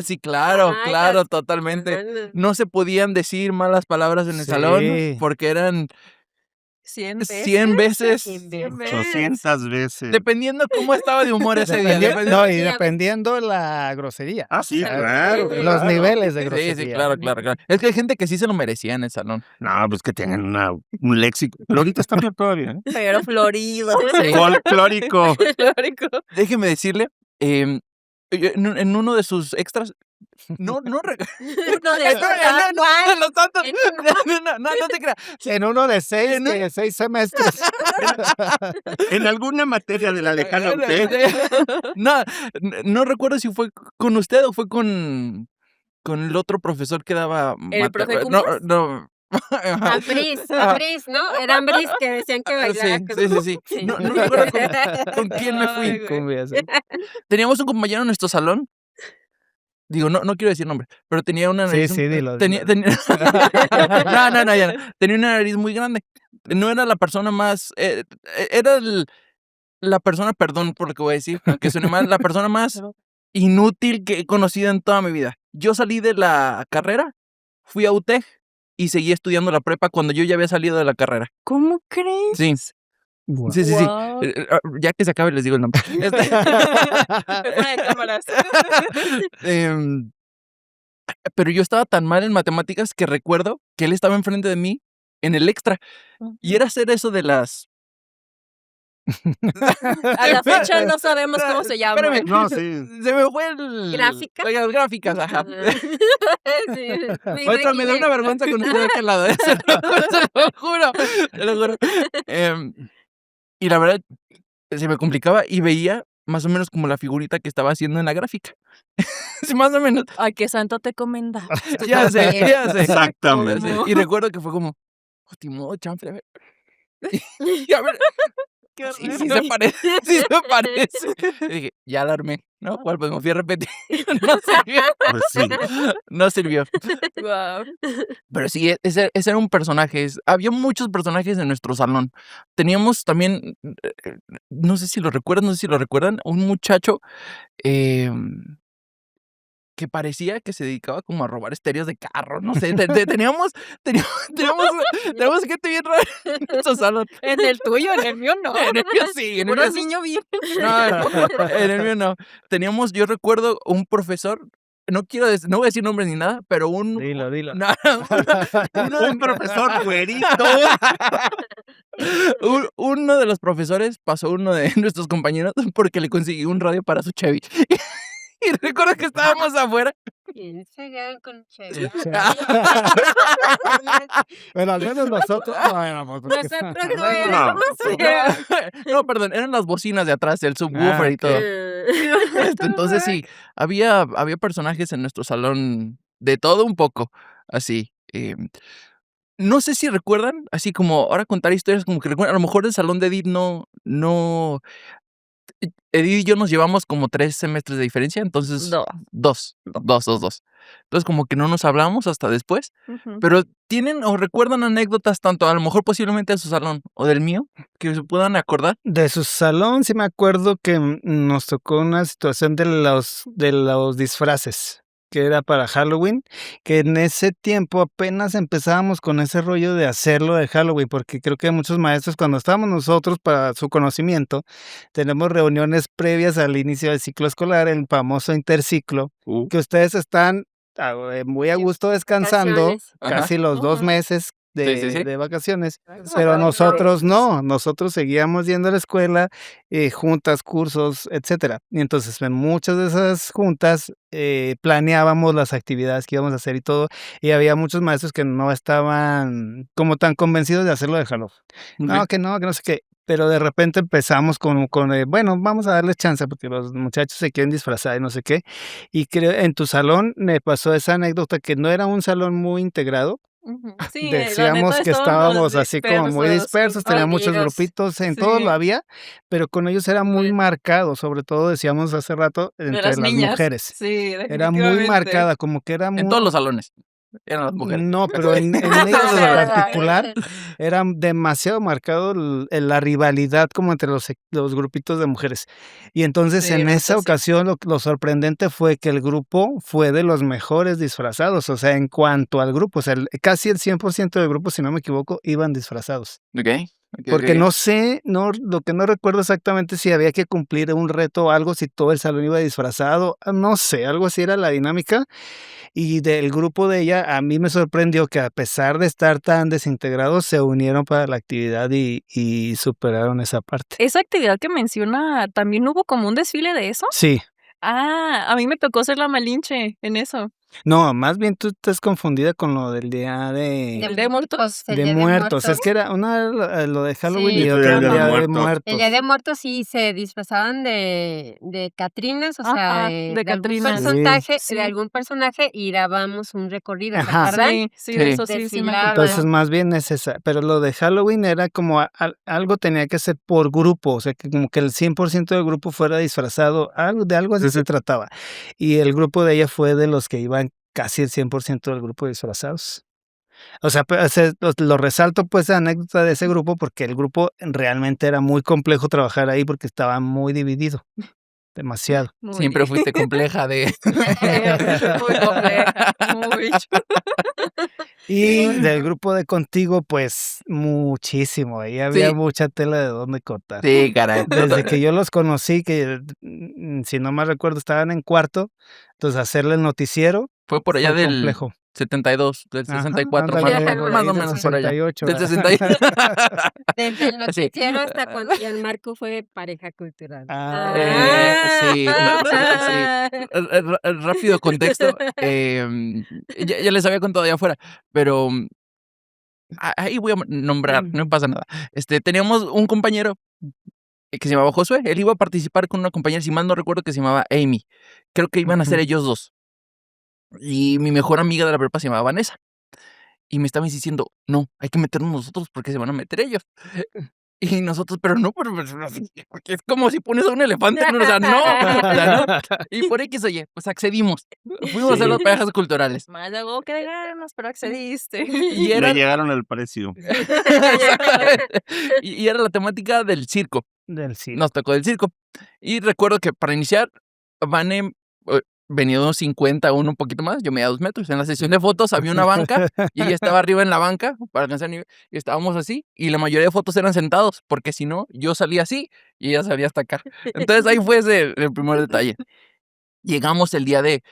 Sí, claro, Ay, claro, las totalmente. planas. No se podían decir malas palabras en el Sí. salón porque eran 100 veces. 100 veces, 100 veces. 800 veces. dependiendo cómo estaba de humor ese día. No, y Sí, a- dependiendo la grosería. Ah, sí, O sea, claro. sí, Los claro. niveles de Sí, grosería. sí, claro. Es que hay gente que sí se lo merecía en el salón. No, pues que tengan un léxico. Pero ahorita está peor todavía, ¿eh? Pero florido. Sí. Folclórico. Déjeme decirle, en uno de sus extras, no Uno de no, esos, de los tantos, ¿cuál? no te creas. En uno de seis, En un- 6 semestres. En alguna materia de la lejana usted. No recuerdo si fue con usted o fue con el otro profesor que daba ¿El profe no, Cumbres? no, Ajá. Ambris, Ajá. Ambris, ¿no? Era Ambris que decían que bailara Sí, con sí. Sí. No recuerdo con quién me fui. Ay, güey. Cumbia, sí. Teníamos un compañero en nuestro salón, digo, no quiero decir nombre, pero tenía una Sí, nariz sí, dilo, tenía dilo. no, ya no. Tenía una nariz muy grande. No era la persona más, era la persona, perdón por lo que voy a decir, aunque suene mal, la persona más inútil que he conocido en toda mi vida. Yo salí de la carrera, fui a UTEG y seguí estudiando la prepa cuando yo ya había salido de la carrera. ¿Cómo crees? Sí, Guau. sí. Guau. Ya que se acabe les digo el nombre. Fuera de cámaras. Em, pero yo estaba tan mal en matemáticas que recuerdo que él estaba enfrente de mí en el extra. Y era hacer eso de las... A la fecha no sabemos cómo se llama. Espérame. No, sí. Se me fue el... ¿Gráfica? Las gráficas, ajá. Sí, mi Otra, me da una vergüenza con usted aquí al lado. Se lo juro. Se lo juro. Y la verdad, se me complicaba y veía más o menos como la figurita que estaba haciendo en la gráfica. Sí, más o menos. Ay, qué santo te comenda. Ya sé. Exactamente. ¿Cómo? Y recuerdo que fue como, Timo, chanfle, a ver. Y a ver, Qué sí horrible. se parece, sí se parece. Y dije, ya la armé, ¿no? ¿Cuál? Pues me fui a repetir. No sirvió. Pues sí. No sirvió. Guau. Pero sí, ese era un personaje. Había muchos personajes en nuestro salón. Teníamos también, no sé si lo recuerdan, un muchacho que parecía que se dedicaba como a robar estéreos de carro, no sé. Teníamos gente bien rara en nuestro salón. En el tuyo, en el mío no. En el mío sí, en el Puro mío sí. niño bien. No, en el mío no. Teníamos, yo recuerdo, un profesor, no voy a decir nombres ni nada, pero Dilo. no, Un profesor güerito. uno de los profesores pasó a uno de nuestros compañeros porque le consiguió un radio para su Chevy. Y recuerdo que estábamos afuera. ¿Quién se quedan con Chevy? Bueno, al menos nosotros. Bueno, pues, porque- Nosotros no No, éramos. No, perdón, eran las bocinas de atrás, el subwoofer y ok. todo. Entonces sí, había personajes en nuestro salón de todo un poco, así. No sé si recuerdan, así como ahora contar historias como que recuerdan, a lo mejor el salón de Edith no. Edith y yo nos llevamos como 3 semestres de diferencia, entonces No. 2. Entonces como que no nos hablamos hasta después, Ujú. pero ¿tienen o recuerdan anécdotas tanto a lo mejor posiblemente de su salón o del mío que se puedan acordar? De su salón sí me acuerdo que nos tocó una situación de los disfraces, que era para Halloween, que en ese tiempo apenas empezábamos con ese rollo de hacerlo de Halloween, porque creo que muchos maestros, cuando estábamos nosotros, para su conocimiento, tenemos reuniones previas al inicio del ciclo escolar, el famoso interciclo, que ustedes están muy a gusto descansando, Vacaciones. Ajá. casi los 2 Ujú. meses Sí. de vacaciones. Pero Pero nosotros no, nosotros seguíamos yendo a la escuela, juntas, cursos, etcétera. Y entonces en muchas de esas juntas planeábamos las actividades que íbamos a hacer y todo, y había muchos maestros que no estaban como tan convencidos de hacerlo de Halloween. No, que no sé qué. Pero de repente empezamos con bueno, vamos a darles chance porque los muchachos se quieren disfrazar y no sé qué. Y creo en tu salón me pasó esa anécdota que no era un salón muy integrado. Ujú. Sí, Decíamos que estábamos así como muy dispersos, teníamos muchos Escondidos. grupitos, en todo Sí. lo había, pero con ellos era muy Bueno. marcado, sobre todo decíamos hace rato, De entre las las niñas. mujeres. Sí, Era muy definitivamente. marcada, como que era muy... En todos los salones eran las mujeres. No, pero en ellos en particular era demasiado marcado la rivalidad como entre los grupitos de mujeres. Y entonces Sí, en neta, esa sí. ocasión lo sorprendente fue que el grupo fue de los mejores disfrazados, o sea, en cuanto al grupo, o sea, casi el 100% del grupo, si no me equivoco, iban disfrazados. Porque no sé, lo que no recuerdo exactamente si había que cumplir un reto o algo, si todo el salón iba disfrazado, no sé, algo así era la dinámica. Y del grupo de ella, a mí me sorprendió que a pesar de estar tan desintegrados, se unieron para la actividad y superaron esa parte. Esa actividad que menciona, ¿también hubo como un desfile de eso? Sí, Ah, a mí me tocó ser la Malinche en eso. No, más bien tú estás confundida con lo del día ¿El de muertos? El de Día de muertos. Es Muertos. que era una era lo de Halloween Sí, y Otro otra era el el de Día los de Muertos. El Muertos. Día de Muertos sí se disfrazaban de catrinas, o sea, Ajá, de de algún catrinas. personaje, Sí. de algún personaje y dábamos un recorrido, ¿se Ajá. acuerdan? Sí, de Sí. eso sí me Desfilaban. acuerdo. Entonces, más bien es esa. Pero lo de Halloween era como algo tenía que ser por grupo, o sea, que como que el 100% del grupo fuera disfrazado, de algo así se trataba. Y el grupo de ella fue de los que iban casi el 100% del grupo disfrazados. O sea, lo resalto pues la anécdota de ese grupo porque el grupo realmente era muy complejo trabajar ahí porque estaba muy dividido, demasiado. Muy Siempre bien. fuiste compleja de... Muy compleja, muy. Y del grupo de contigo, pues muchísimo, ahí había Sí, mucha tela de dónde cortar. sí, caray. Desde que yo los conocí, que si no mal recuerdo estaban en cuarto, entonces hacerle el noticiero Fue por allá fue del complejo. 72, del Ajá, 64, ándale, más ahí o del menos por allá. 68. Del ¿verdad? 68. Desde el Sí. noticiero hasta cuando Gianmarco fue pareja cultural. Sí, rápido contexto. Ya les había contado allá afuera, pero ahí voy a nombrar, no pasa nada. Teníamos un compañero que se llamaba Josué. Él iba a participar con una compañera, si mal no recuerdo, que se llamaba Amy. Creo que iban a ser Ujú. ellos dos. Y mi mejor amiga de la prepa se llamaba Vanessa. Y me estaba insistiendo, no, hay que meternos nosotros porque se van a meter ellos. Y nosotros, pero no, porque es como si pones a un elefante, ¿no? O sea, no, o sea, no. Y por X, oye, pues accedimos. Fuimos a hacer las parejas culturales. Más de algo que de ganas, pero accediste. Y Le era, llegaron al precio. exactamente. Y era la temática del circo. Del sí. Nos tocó del circo. Y recuerdo que para iniciar, Vane venía de unos 50, uno un poquito más, yo medía 2 metros. En la sesión de fotos había una banca y ella estaba arriba en la banca para alcanzar nivel, y estábamos así. Y la mayoría de fotos eran sentados, porque si no, yo salía así y ella salía hasta acá. Entonces ahí fue el primer detalle. Llegamos el día de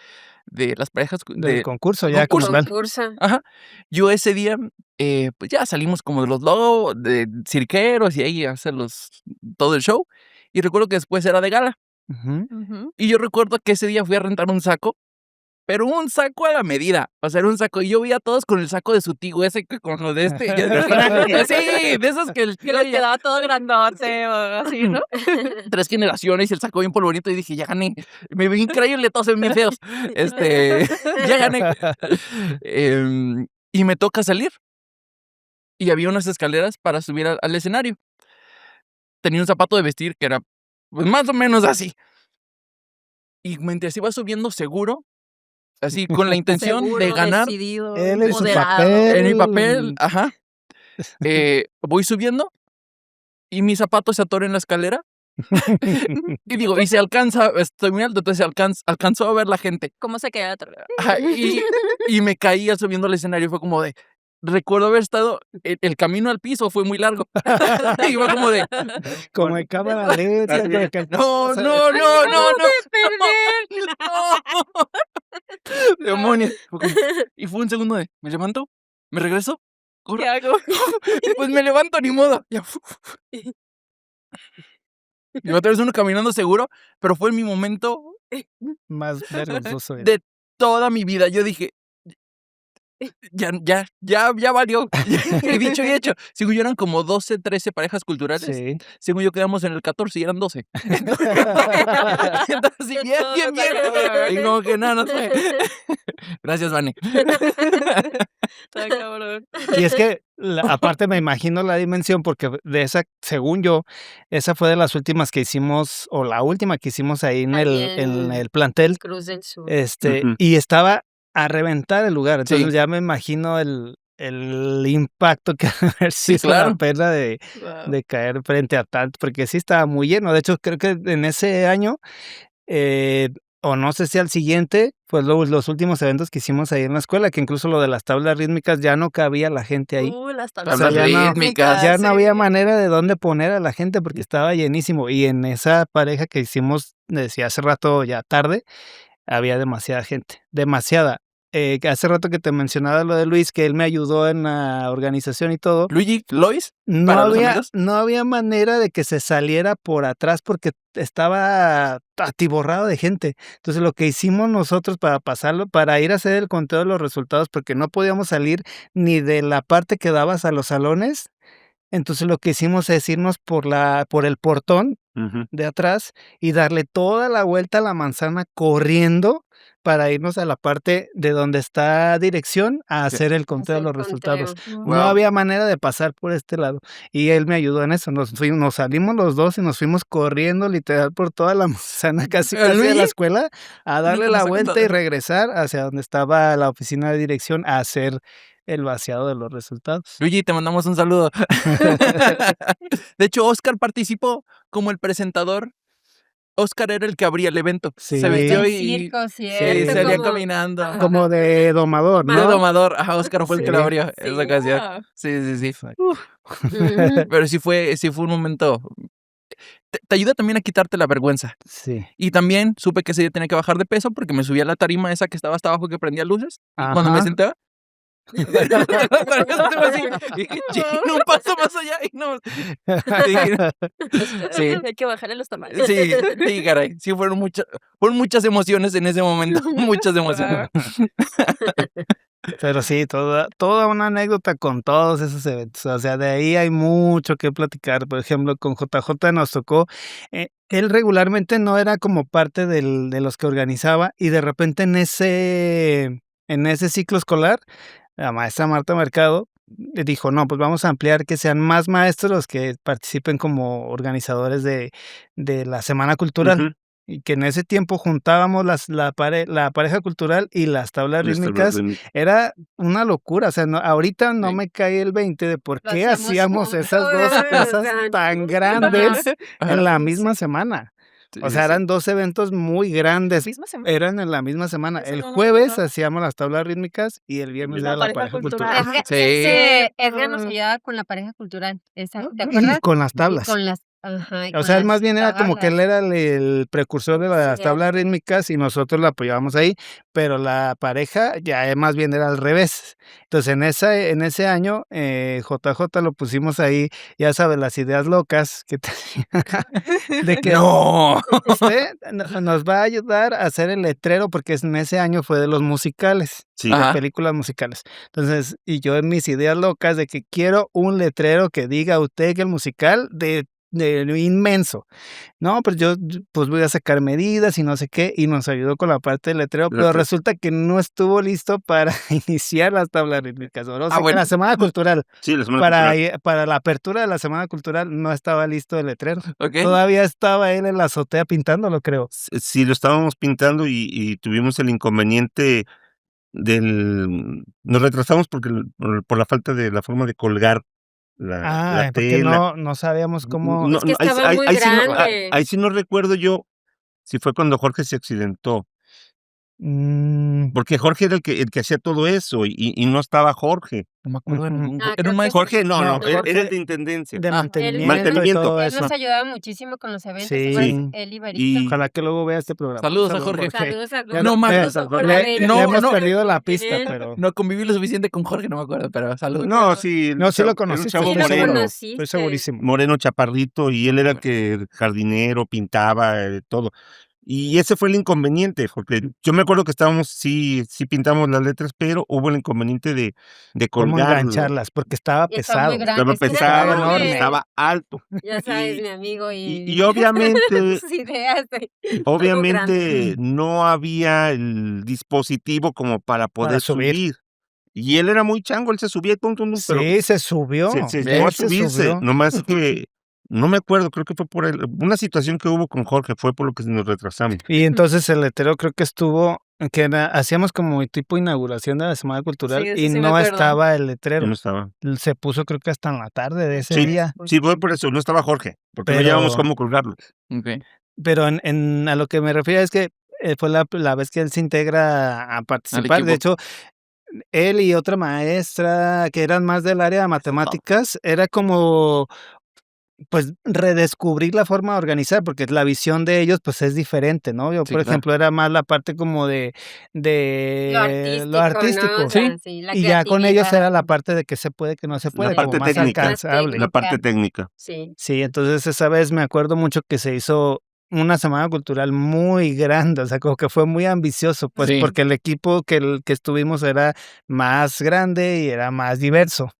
las parejas, Del concurso del ya como concurso. tal. Concurso. Ajá. Yo ese día, pues ya salimos como de los logos, de cirqueros y ahí a hacer todo el show. Y recuerdo que después era de gala. Ujú. Ujú. Y yo recuerdo que ese día fui a rentar un saco, pero un saco a la medida. O sea, era un saco. Y yo vi a todos con el saco de su tío, ese con lo de este. Yo dije, sí, de esos que el Que tío les ya quedaba todo grandote o así, ¿no? 3 generaciones y el saco bien polvorito. Y dije, ya gané. Me vi increíble, todos se ven bien feos. Ya gané. Y me toca salir. Y había unas escaleras para subir al escenario. Tenía un zapato de vestir que era, pues, más o menos así. Y mientras iba subiendo seguro, así con la intención de Seguro, ganar decidido, Él en su empoderado. en mi papel, papel. ajá. Voy subiendo y mi zapato se atora en la escalera. Y digo, y se alcanza, estoy muy alto, entonces alcanzó a ver la gente. ¿Cómo se queda? Ajá, y me caía subiendo al escenario. Fue como de, recuerdo haber estado, el camino al piso fue muy largo. Y fue como de, Como de cámara lenta. Así como es. que- no, o sea, no, no, no, no. No. Demonios. Fue como- Y fue un segundo de, me levanto, me regreso, corro. ¿Qué hago? Y pues me levanto, ni modo. Ya. Y otra vez uno caminando seguro, pero fue mi momento más vergonzoso. de toda mi vida. Yo dije, ya valió. Y dicho y hecho. Según yo eran como 12, 13 parejas culturales. Sí. Según yo quedamos en el 14 y eran 12. Entonces, sí, bien. Y como que no fue. Gracias, Vane. Está cabrón. Y es que, aparte me imagino la dimensión, porque de esa, según yo, esa fue de las últimas que hicimos, o la última que hicimos ahí en Ahí en en el plantel, Cruz del Sur. Ujú. y estaba a reventar el lugar. Entonces Sí. ya me imagino el impacto que haber Sí, sido la claro. pena de Wow. caer frente a tanto, porque sí estaba muy lleno. De hecho, creo que en ese año, o no sé si al siguiente, pues los últimos eventos que hicimos ahí en la escuela, que incluso lo de las tablas rítmicas ya no cabía la gente ahí. Las Tablas sea, ya no- rítmicas. Ya no había manera de dónde poner a la gente porque estaba llenísimo. Y en esa pareja que hicimos, decía hace rato ya tarde, había demasiada gente. Demasiada. que hace rato que te mencionaba lo de Luis, que él me ayudó en la organización y todo, Luigi, Lois, no para los había, amigos. no había manera de que se saliera por atrás porque estaba atiborrado de gente. Entonces lo que hicimos nosotros para pasarlo, para ir a hacer el conteo de los resultados, porque no podíamos salir ni de la parte que dabas a los salones, entonces lo que hicimos es irnos por el portón Ujú. de atrás y darle toda la vuelta a la manzana corriendo para irnos a la parte de donde está dirección a Sí. hacer el conteo de Hacer los el resultados. conteo. No Wow. había manera de pasar por este lado y él me ayudó en eso. Nos salimos los dos y nos fuimos corriendo literal por toda la manzana, casi de la Luigi, escuela, a darle nunca la nos ha vuelta y contado. regresar hacia donde estaba la oficina de dirección a hacer el vaciado de los resultados. Luigi, te mandamos un saludo. De hecho, Oscar participó como el presentador. Oscar era el que abría el evento. Se Sí. vistió El y circo, Sí, cierto, salía como caminando. ajá. como de domador, De ¿no? domador. Ajá, Oscar fue el que lo Sí. abrió Sí, esa ocasión. wow. Sí, sí, sí. Exacto. Ujú. Pero sí fue un momento. Te ayuda también a quitarte la vergüenza. Sí. Y también supe que ese día tenía que bajar de peso porque me subí a la tarima esa que estaba hasta abajo que prendía luces. Y cuando me Ajá. senté, la tarima estuvo así. Y dije, "Chin, un paso más allá y no". Dije, sí, Hay que bajarle los tamales. sí, sí, caray. Sí, fueron muchas emociones en ese momento. Muchas emociones. Wow. Pero sí, toda una anécdota con todos esos eventos. O sea, de ahí hay mucho que platicar. Por ejemplo, con JJ nos tocó, él regularmente no era como parte de los que organizaba y de repente en ese ciclo escolar, la maestra Marta Mercado dijo, no, pues vamos a ampliar que sean más maestros los que participen como organizadores de la Semana Cultural. Ujú. Y que en ese tiempo juntábamos la pareja cultural y las tablas Las tablas rítmicas. rítmicas. Era una locura, o sea, ahorita no Sí. me cae el 20 de por Lo qué hacíamos hacíamos esas dos juntos, cosas o sea, tan grandes en la Sí. misma semana. Sí, O sí, sea, sí. eran 2 eventos muy grandes, Misma semana. eran en la misma semana. Eso El no me jueves acordaba. hacíamos las tablas rítmicas y el viernes La era la pareja pareja cultural. cultural. Edgar, Sí. Edgar nos Mm. ayudaba con la pareja cultural, esa, ¿te Y acuerdas? con las Y tablas. con las, ajá, y O con sea, él más las bien era como que él tablas. era el precursor de las Sí, tablas rítmicas y nosotros la apoyábamos ahí, pero la pareja ya más bien era al revés. Entonces, en ese año, JJ lo pusimos ahí, ya sabes, las ideas locas que tenía, de que No. usted nos va a ayudar a hacer el letrero, porque en ese año fue de los musicales, Sí. de Ajá. películas musicales. Entonces, y yo en mis ideas locas de que quiero un letrero que diga usted que el musical de inmenso. No, pues pues voy a sacar medidas y no sé qué, y nos ayudó con la parte del letrero, pero Letrero. resulta que no estuvo listo para iniciar las tablas rítmicas. O sea, que bueno. la Semana Cultural, Sí, la semana para, cultural. para la apertura de la Semana Cultural no estaba listo el letrero. Ok. Todavía estaba él en la azotea pintándolo, creo. Sí, lo estábamos pintando y tuvimos el inconveniente nos retrasamos porque por la falta de la forma de colgar la Porque tela. no sabíamos cómo. No, Es que ahí estaba muy ahí sí no grande. ahí sí no recuerdo yo si fue cuando Jorge se accidentó, porque Jorge era el que hacía todo eso y no estaba Jorge. No me acuerdo de Ujú. ningún. Ah, Era creo un que maestro. Jorge, no, No, era Jorge el de intendencia. de Ah, mantenimiento y todo Él eso. nos ayudaba muchísimo con los eventos, ¿te Sí. acuerdas? Él y Berito. Y Ojalá que luego vea este programa. Saludos a Jorge. Saludos a Ya No, no, mames. le No, hemos no. perdido la pista, Bien. pero. No conviví lo suficiente con Jorge, no me acuerdo, pero saludos. no, sí, No, sí lo era un conociste, chavo Sí, lo estoy seguro. conociste. Estoy segurísimo. moreno chaparrito, y él era el que jardinero, pintaba, todo. Y ese fue el inconveniente, porque yo me acuerdo que sí pintamos las letras, pero hubo el inconveniente de ¿Cómo colgarlo. engancharlas? Porque estaba Y estaba muy pesado. grande. Estaba Es que era pesado, enorme. estaba alto. Ya sabes, Y- mi amigo, Y obviamente, sus ideas de algo obviamente no había el dispositivo como para poder subir. subir. Y él era muy chango, él se subía, pero Sí, se subió. se llegó a Él se subirse, subió. nomás que no me acuerdo, creo que fue por una situación que hubo con Jorge, fue por lo que nos retrasamos. Y entonces el letrero creo que estuvo, hacíamos como tipo inauguración de la Semana Cultural Sí, de eso y sí me no acuerdo. estaba el Yo letrero. no estaba. Se puso creo que hasta en la tarde de ese Sí, día. sí, fue por eso, no estaba Jorge, porque no Pero- llevábamos cómo colgarlo. Ok. Pero a lo que me refiero es que fue la vez que él se integra a participar. De equipo. hecho, él y otra maestra que eran más del área de matemáticas, era como pues redescubrir la forma de organizar, porque la visión de ellos pues es diferente, ¿no? Yo, Sí, por claro. ejemplo, era más la parte como Lo de lo artístico, ¿no? artístico. O Sí. sea, sí, la Y ya con ellos era creatividad. la parte de que se puede, que no se La puede, como parte más técnica. Más alcanzable. La parte técnica. técnica. Sí. Sí, entonces esa vez me acuerdo mucho que se hizo una semana cultural muy grande, o sea, como que fue muy ambicioso, pues Sí. porque el equipo que estuvimos era más grande y era más diverso.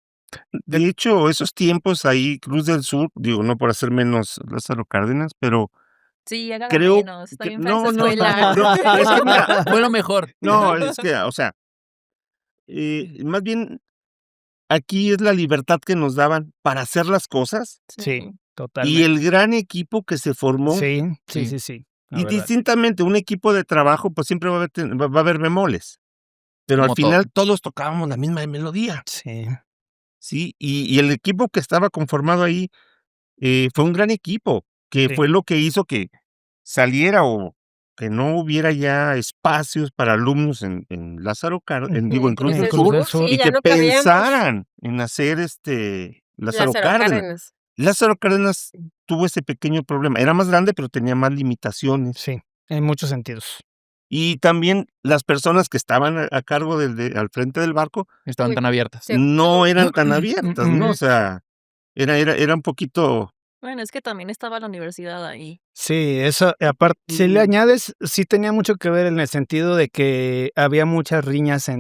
De hecho, esos tiempos ahí, Cruz del Sur, digo, no por hacer menos Lázaro Cárdenas, pero Sí, hágalo creo menos. Está que bien fea esa no, no, escuela. no, es que mira, Fue lo mejor. no, es que, o sea, más bien aquí es la libertad que nos daban para hacer las cosas Sí, Sí. y totalmente. el gran equipo que se formó. Sí, sí, Sí. sí, sí, la Y verdad. distintamente, un equipo de trabajo, pues siempre va a haber bemoles, pero al Como todo. final todos tocábamos la misma melodía, Sí, ¿sí? Y el equipo que estaba conformado ahí fue un gran equipo, que sí. fue lo que hizo que saliera o que no hubiera ya espacios para alumnos en Lázaro Cárdenas, digo, en Cruz En del Cruz Sur, del Sur. y ya que no cabíamos. pensaran en hacer Lázaro Lázaro Cárdenas. Cárdenas. Lázaro Cárdenas tuvo ese pequeño problema. Era más grande, pero tenía más limitaciones. Sí, en muchos sentidos. Y también las personas que estaban a cargo al frente del barco Estaban Uy, tan abiertas. se no eran tan abiertas, ¿no? O Ujú. sea, era un poquito. Bueno, es que también estaba la universidad ahí. Sí, eso, aparte, si le añades, sí tenía mucho que ver en el sentido de que había muchas riñas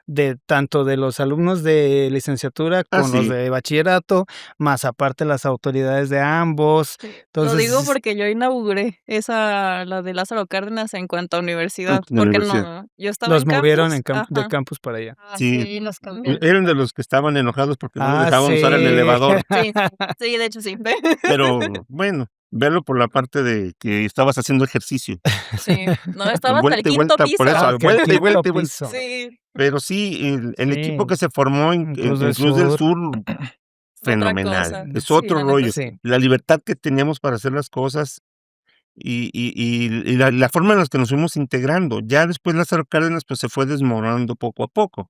de tanto de los alumnos de licenciatura Ah, con los sí. de bachillerato, más aparte las autoridades de ambos. Lo Entonces, digo porque yo inauguré la de Lázaro Cárdenas en cuanto a universidad. En la Porque universidad. no, yo estaba los en movieron campus. de Ajá. campus para allá. Sí. sí, los cambiaron. Eran de los que estaban enojados porque no los Ah, dejaban usar el sí. elevador. Sí, sí, de hecho sí. Pero bueno, verlo por la parte de que estabas haciendo ejercicio. Sí, no, estaba hasta el Vuelta y quinto vuelta, piso. por eso, Ah, que el vuelta y quinto vuelta y vuelta. piso. Sí, Pero sí, el Sí, equipo que se formó en Cruz del en Cruz del Sur. Sur, otra fenomenal. cosa. Es Sí, otro la neta rollo. sí. Sí, La libertad que teníamos para hacer las cosas y la forma en la que nos fuimos integrando. Ya después Lázaro Cárdenas pues se fue desmoronando poco a poco,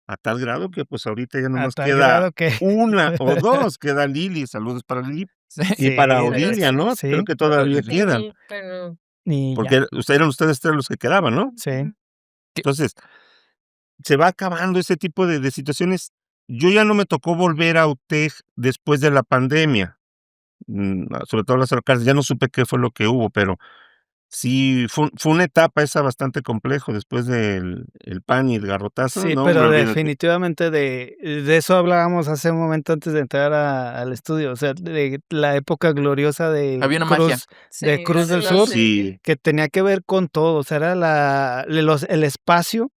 a tal grado que pues ahorita ya a nomás tal queda grado que una o dos, queda Lili, saludos para Lili, Sí. y para sí, Odilia, ¿no? sí, Creo que todavía Sí. quedan, Sí, pero y porque ya. eran ustedes tres los que quedaban, ¿no? Sí, Entonces, se va acabando ese tipo de situaciones. Yo ya no me tocó volver a UTEG después de la pandemia, sobre todo Lázaro Cárdenas, ya no supe qué fue lo que hubo, pero sí, fue una etapa esa bastante complejo después del el PAN y el garrotazo, sí, no, hombre, pero olvídate. definitivamente de eso hablábamos hace un momento antes de entrar al estudio, o sea, de la época gloriosa Había una magia. de Sí, Cruz la del neta Sur, Sí, que tenía que ver con todo, o sea, era el espacio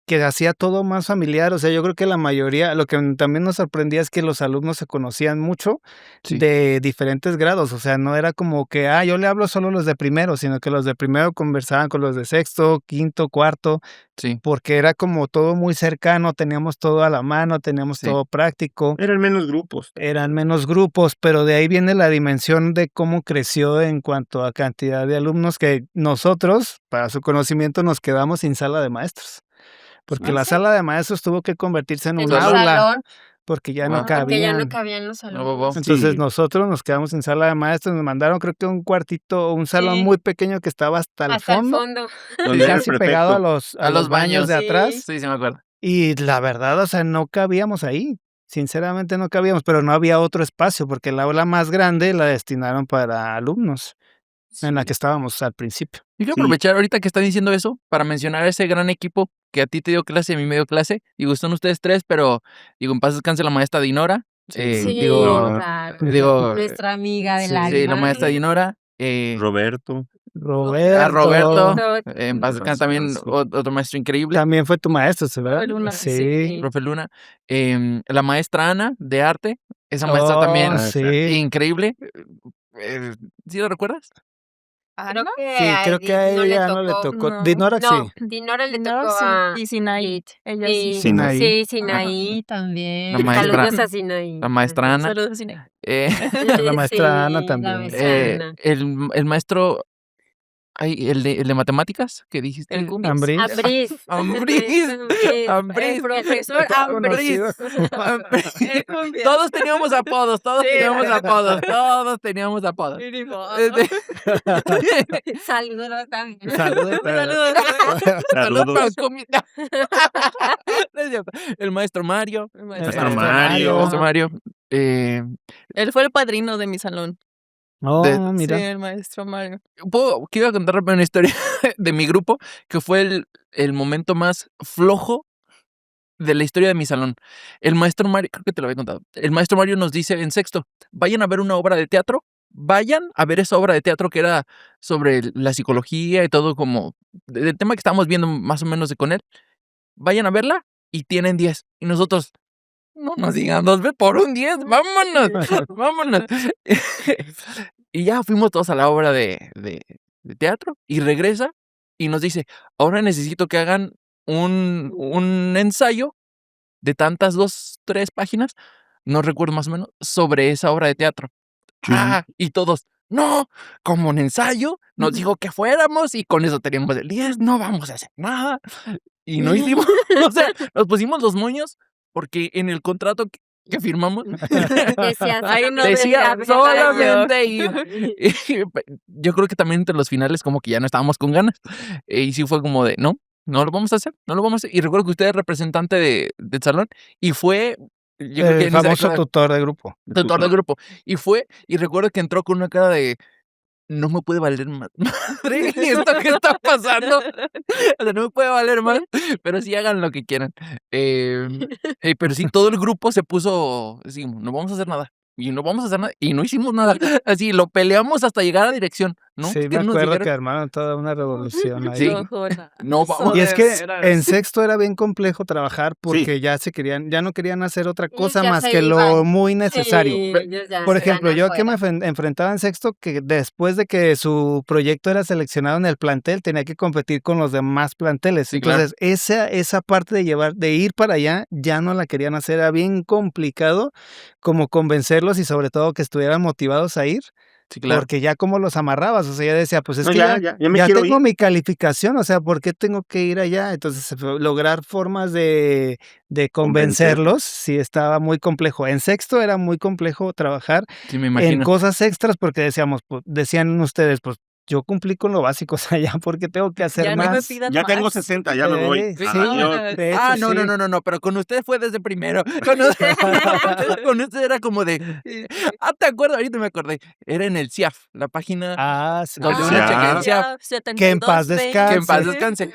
que hacía todo más familiar, o sea, yo creo que la mayoría, lo que también nos sorprendía es que los alumnos se conocían mucho Sí. de diferentes grados, o sea, no era como que, yo le hablo solo a los de primero, sino que los de primero conversaban con los de sexto, quinto, cuarto, Sí. porque era como todo muy cercano, teníamos todo a la mano, teníamos Sí. todo práctico, eran menos grupos. eran menos grupos, pero de ahí viene la dimensión de cómo creció en cuanto a cantidad de alumnos que nosotros, para su conocimiento, nos quedamos sin sala de maestros, porque ¿Ah, la sí? sala de maestros tuvo que convertirse en en un un ¿Salón? aula, salón, porque ya no Ah. porque ya no cabían. cabían los va. alumnos. Entonces Sí. nosotros nos quedamos sin sala de maestros, nos mandaron creo que un cuartito, un salón Sí. muy pequeño que estaba hasta el Hasta el fondo, fondo. Donde era el casi pegado prefecto. a los baños de Sí. atrás. Sí, sí me acuerdo. Y la verdad, o sea, no cabíamos ahí. Sinceramente no cabíamos, pero no había otro espacio porque el aula más grande la destinaron para alumnos, en la que estábamos al principio. Yo quiero Sí. aprovechar ahorita que están diciendo eso para mencionar ese gran equipo que a ti te dio clase y a mí me dio clase. Digo, son ustedes tres, pero digo, en paz descanse la maestra Dinora. Sí, Digo, claro. digo, Nuestra amiga del sí, alma. sí, la maestra Dinora. Roberto. A Roberto. Todo- En paz descanse también Sí. otro maestro increíble, También fue tu maestro, ¿verdad? Profe Luna, Sí. sí. profe Luna. La maestra Ana de arte. Esa maestra también Oh, sí. increíble. ¿Sí lo recuerdas? Creo que Sí, a creo que a Edith no ella le no le tocó. tocó. No. Dinora No, sí. Dinora le Dinora tocó sí, a y Sinaí, Edith. ella Y sí. Sinaí. sí, Sinaí también. La maestra- Saludos a Sinaí. La maestra Ana. Saludos a Sinaí. Eh, La maestra Ana Sí, también. La maestra Ana. el maestro Ay, el de matemáticas, ¿qué dijiste? El Cumbis. Ambris. Ambris. Ambris. El Ambris. profesor Ambris. El Cumbis. Todos teníamos apodos, todos Sí. teníamos apodos, todos teníamos apodos. Y ni modo. Saludos también. Saludos. Saludos. Saludos. para el Cumbis. No es cierto. El maestro Mario. Maestro Mario. Maestro Mario. Él fue el padrino de mi salón. Oh, De- mira. Sí, el maestro Mario. Quiero contar rápido una historia de mi grupo, que fue el momento más flojo de la historia de mi salón. El maestro Mario, creo que te lo había contado. El maestro Mario nos dice en sexto, vayan a ver una obra de teatro, vayan a ver esa obra de teatro que era sobre la psicología y todo como del tema que estábamos viendo más o menos con él. Vayan a verla y tienen 10. Y nosotros, no nos digan 2 veces por un 10, vámonos, vámonos. Y ya fuimos todos a la obra de teatro y regresa y nos dice, ahora necesito que hagan un ensayo de tantas 2, 3 páginas, no recuerdo más o menos, sobre esa obra de teatro. Y todos, no, como un ensayo, nos dijo que fuéramos y con eso teníamos el 10, no vamos a hacer nada. Y no hicimos, o sea, nos pusimos los moños porque en el contrato que firmamos Ahí no decía decía solamente ir. Yo creo que también entre los finales como que ya no estábamos con ganas. Y sí fue como de, no lo vamos a hacer, no lo vamos a hacer. Y recuerdo que usted es representante del salón y fue, yo creo que El ni se famoso acuerda, tutor de grupo. tutor del grupo. Y fue, y recuerdo que entró con una cara de, no me puede valer más. Madre, ¿esto qué está pasando? O sea, no me puede valer más, pero sí hagan lo que quieran. Pero sí, todo el grupo se puso, así, no vamos a hacer nada. Y no vamos a hacer nada. Y no hicimos nada. Así, lo peleamos hasta llegar a dirección. ¿No? Sí, Es me que nos acuerdo dijeron, que armaron toda una revolución ahí. Sí. No vamos. Y es que Veras. en sexto era bien complejo trabajar porque ya no querían hacer otra cosa ya más se que lo iban. muy necesario. Sí, ellos ya Por se ejemplo, van yo que me afuera. enfrentaba en sexto, que después de que su proyecto era seleccionado en el plantel, tenía que competir con los demás planteles. Sí, claro. Entonces, esa parte de ir para allá, ya no la querían hacer. Era bien complicado como convencerlos y sobre todo que estuvieran motivados a ir, Sí, claro. porque ya como los amarrabas, o sea, ya decía, pues es No, que ya me ya quiero tengo ir. mi calificación, o sea, ¿por qué tengo que ir allá? Entonces, lograr formas de convencerlos, sí estaba muy complejo. En sexto era muy complejo trabajar Sí, me en imagino. cosas extras porque decían ustedes, pues yo cumplí con lo básico, o sea, ya porque tengo que hacer Ya no me más. pidan Ya tengo más. 60, ya me voy. Sí, Adiós. de hecho, No, sí. no, pero con usted fue desde primero. Con usted, con usted era como de, ¿te acuerdas? Ahorita me acordé. Era en el CIAF, la página Ah, sí. donde uno CIAF. checa el CIAF, Que en paz 72, que en paz 20. descanse.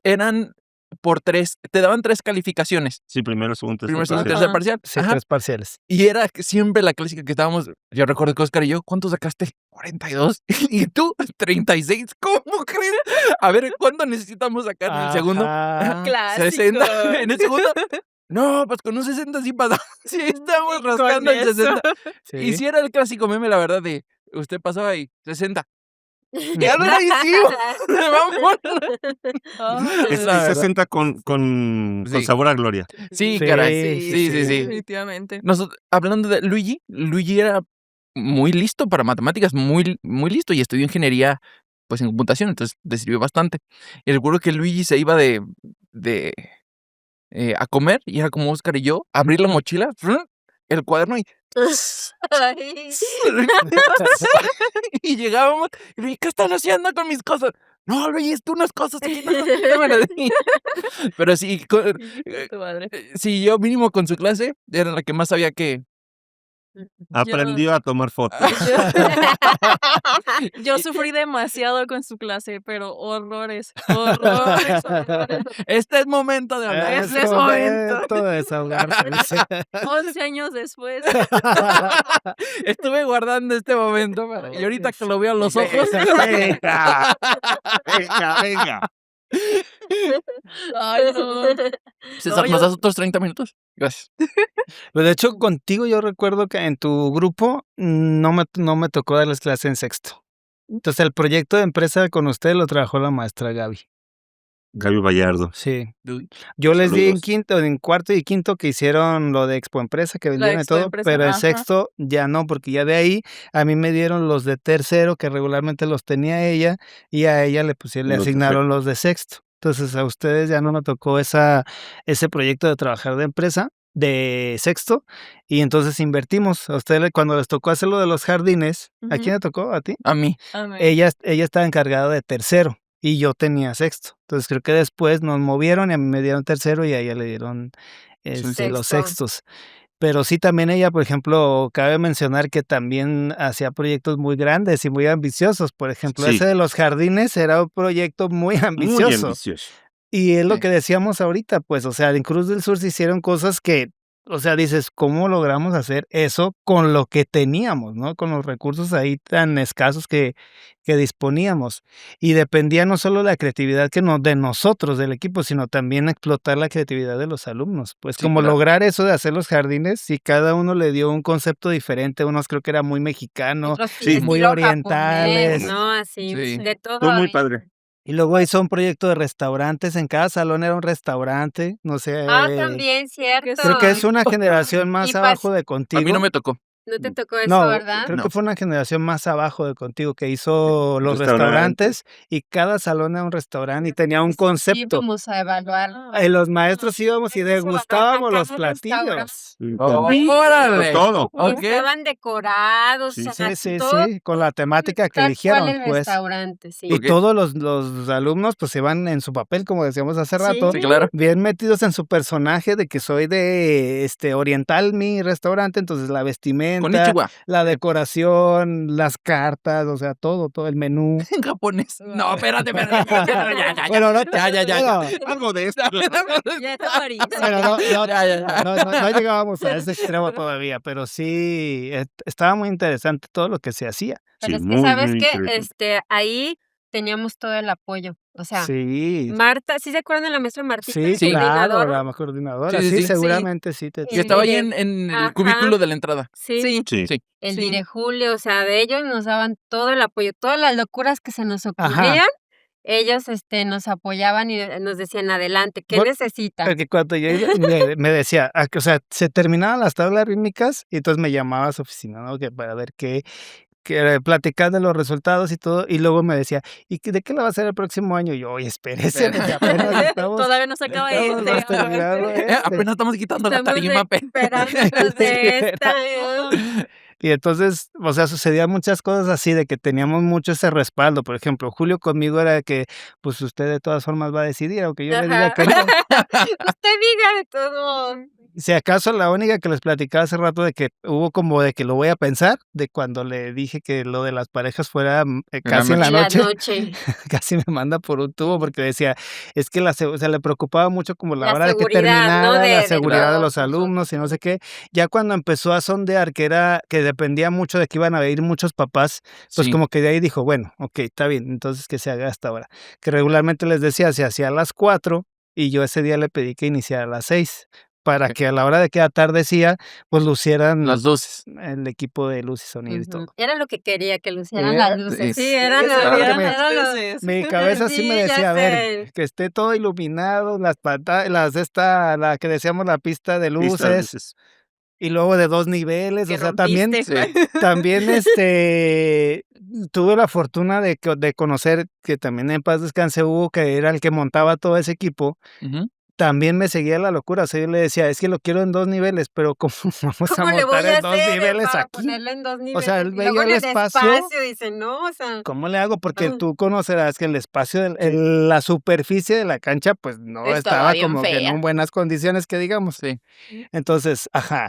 Eran por 3, te daban 3 calificaciones. Sí, primero, segundo, Primero, segundo, tercero. tercer Ajá. parcial. Sí, Ajá. 3 parciales. Y era siempre la clásica que estábamos. Yo recuerdo que Oscar y yo, ¿cuánto sacaste? 42. Y tú, 36. ¿Cómo crees? A ver, ¿cuánto necesitamos sacar en el segundo? Ajá. Clásico. 60. En el segundo. No, pues con un 60 sí pasamos. Sí, estamos Y con rascando el eso. 60. Sí. Y si era el clásico meme, la verdad, de usted pasaba ahí, 60. ¡Ya lo hicimos! ¡Vámonos! Ay, Es La verdad. 60 con Sí. sabor a gloria. Sí, Sí, caray. Sí. Definitivamente. Hablando de Luigi era muy listo para matemáticas, muy, muy listo y estudió ingeniería pues en computación, entonces le sirvió bastante. Y recuerdo que Luigi se iba a comer y era como Oscar y yo, abrir la mochila, el cuaderno y, Ay. y llegábamos y Luigi, ¿qué estás haciendo con mis cosas? No, Luigi, tú unas cosas aquí, no, quítamelo de mí". Pero sí, Tu madre. sí, yo mínimo con su clase era la que más sabía que Aprendió a tomar fotos. Yo sufrí demasiado con su clase, pero horrores, horrores, horrores. este es momento de hablar. Ese es momento. de desahogarse, dice. 11 años después. Estuve guardando este momento y ahorita que lo veo a los ojos. Venga, venga. Ay, no. César, No, ¿nos yo- das otros 30 minutos? Gracias. Pues de hecho, contigo yo recuerdo que en tu grupo no me tocó dar las clases en sexto. Entonces, el proyecto de empresa con usted lo trabajó la maestra Gaby. Gaby Vallardo. Sí. Uy, Yo les di en Saludos. en cuarto y quinto que hicieron lo de Expo Empresa, que Lo de vendieron y Expo todo, Empresa, pero en ajá. sexto ya no, porque ya de ahí a mí me dieron los de tercero, que regularmente los tenía ella, y a ella le Los de asignaron los de sexto. Entonces a ustedes ya no me tocó ese proyecto de trabajar de empresa de sexto, y entonces invertimos. A ustedes cuando les tocó hacer lo de los jardines, ¿a quién le tocó? ¿A ti? a mí. Amén. Ella estaba encargada de tercero y yo tenía sexto. Entonces creo que después nos movieron y a mí me dieron tercero y a ella le dieron los Sexto. sextos. Pero sí, también ella, por ejemplo, cabe mencionar que también hacía proyectos muy grandes y muy ambiciosos. Por ejemplo, Sí. ese de los jardines era un proyecto muy Muy ambicioso. ambicioso. Y es lo Sí. que decíamos ahorita, pues, o sea, en Cruz del Sur se hicieron cosas que, o sea, dices, ¿cómo logramos hacer eso con lo que teníamos, no? Con los recursos ahí tan escasos que disponíamos. Y dependía no solo la creatividad de nosotros, del equipo, sino también explotar la creatividad de los alumnos. Pues Sí, como claro. lograr eso de hacer los jardines, y cada uno le dio un concepto diferente. Unos creo que era muy mexicano, Otros Sí. muy estilo orientales. japonés, ¿no? Así, Sí. de todo Estuvo muy ahí. padre. Y luego hizo un proyecto de restaurantes, en cada salón era un restaurante, no sé, También, cierto. creo que es una generación más Y abajo de A Contigo. mí no me tocó. No te tocó eso, No, ¿verdad? creo No. que fue una generación más abajo de Contigo que hizo los Restaurantes. restaurantes, y cada salón era un restaurante y tenía un concepto. Íbamos a evaluar. Y los maestros íbamos y degustábamos los Cada restaurante. platillos. ¡Órale! Todo. Ok. Estaban decorados, Sí. o sea, Sí, todo con la temática que tal eligieron, cual el pues. restaurante, sí. Y Ok. todos los alumnos pues se van en su papel, como decíamos hace rato, Sí, claro. bien metidos en su personaje de que soy de oriental mi restaurante, entonces la vestimenta, Konnichiwa. la decoración, las cartas, o sea, todo el menú. En japonés. No, espérate. Ya. Bueno, no, Ya. bueno, Algo de esto. Ya está ahorita. bueno, no, Ya. no llegábamos a ese extremo todavía, pero sí, estaba muy interesante todo lo que se hacía. Pero Sí, es que, muy, ¿sabes muy qué? interesante. Ahí teníamos todo el apoyo. O sea, Sí, Marta, ¿sí se acuerdan de la maestra Martita, sí, el Sí. claro, coordinador? la coordinadora, Sí, sí, sí, sí. seguramente sí. Que estaba ahí El en el Ajá. cubículo de la entrada. Sí, Sí. Sí. el Sí. Dire Julio, o sea, de ellos nos daban todo el apoyo, todas las locuras que se nos Ajá. ocurrían, ellos nos apoyaban y nos decían, adelante, ¿qué Por- necesitan? Porque cuando yo iba, me decía, o sea, se terminaban las tablas rítmicas y entonces me llamaba a su oficina, ¿no? Que para ver que platicar de los resultados y todo, y luego me decía, ¿de qué la va a hacer el próximo año? Y yo, oye, espérese, porque apenas estamos, Todavía no se acaba estamos más terminando Apenas estamos quitando la Estamos tarima. esperándonos de esta. Y entonces, o sea, sucedían muchas cosas así, de que teníamos mucho ese respaldo. Por ejemplo, Julio conmigo era de que, pues usted de todas formas va a decidir, aunque yo le diga Ajá. que no. Usted diga de todo. Si acaso la única que les platicaba hace rato de que hubo como de que lo voy a pensar, de cuando le dije que lo de las parejas fuera casi en la En la noche, noche. casi me manda por un tubo porque decía, es que o sea, le preocupaba mucho como la La hora de que seguridad, terminara, ¿no? la De seguridad de todos los alumnos y no sé qué. Ya cuando empezó a sondear que dependía mucho de que iban a ir muchos papás, pues Sí. como que de ahí dijo, bueno, ok, está bien, entonces que se haga hasta ahora. Que regularmente les decía, se hacía a las 4 y yo ese día le pedí que iniciara a las 6 para Ok. que a la hora de que atardecía, pues lucieran Las luces. el equipo de luz y sonido y Ujú. todo. Era lo que quería, que lucieran Era- las luces. Sí, es- eran eso los... era lo que me- eran los- Entonces, Mi cabeza sí me Sí, ya decía, a ver, sé. que esté todo iluminado, las pantallas, la que decíamos la pista de Listas, luces, luces. y luego de 2 niveles, Que o sea, también, rompiste. Sí. también tuve la fortuna de conocer que también en paz descanse Hugo, que era el que montaba todo ese equipo. Ujú. También me seguía la locura, o sea, yo le decía, es que lo quiero en 2 niveles, pero ¿cómo vamos a ¿Cómo le voy montar a en 2 hacer niveles para aquí? ponerlo en 2 niveles? O sea, él Y luego veía en el espacio. dice, no, o sea... ¿Cómo le hago? Porque Ah. tú conocerás que el espacio, la superficie de la cancha, pues no Estaba estaba bien como que fea. en buenas condiciones, que digamos. Sí. Entonces, ajá.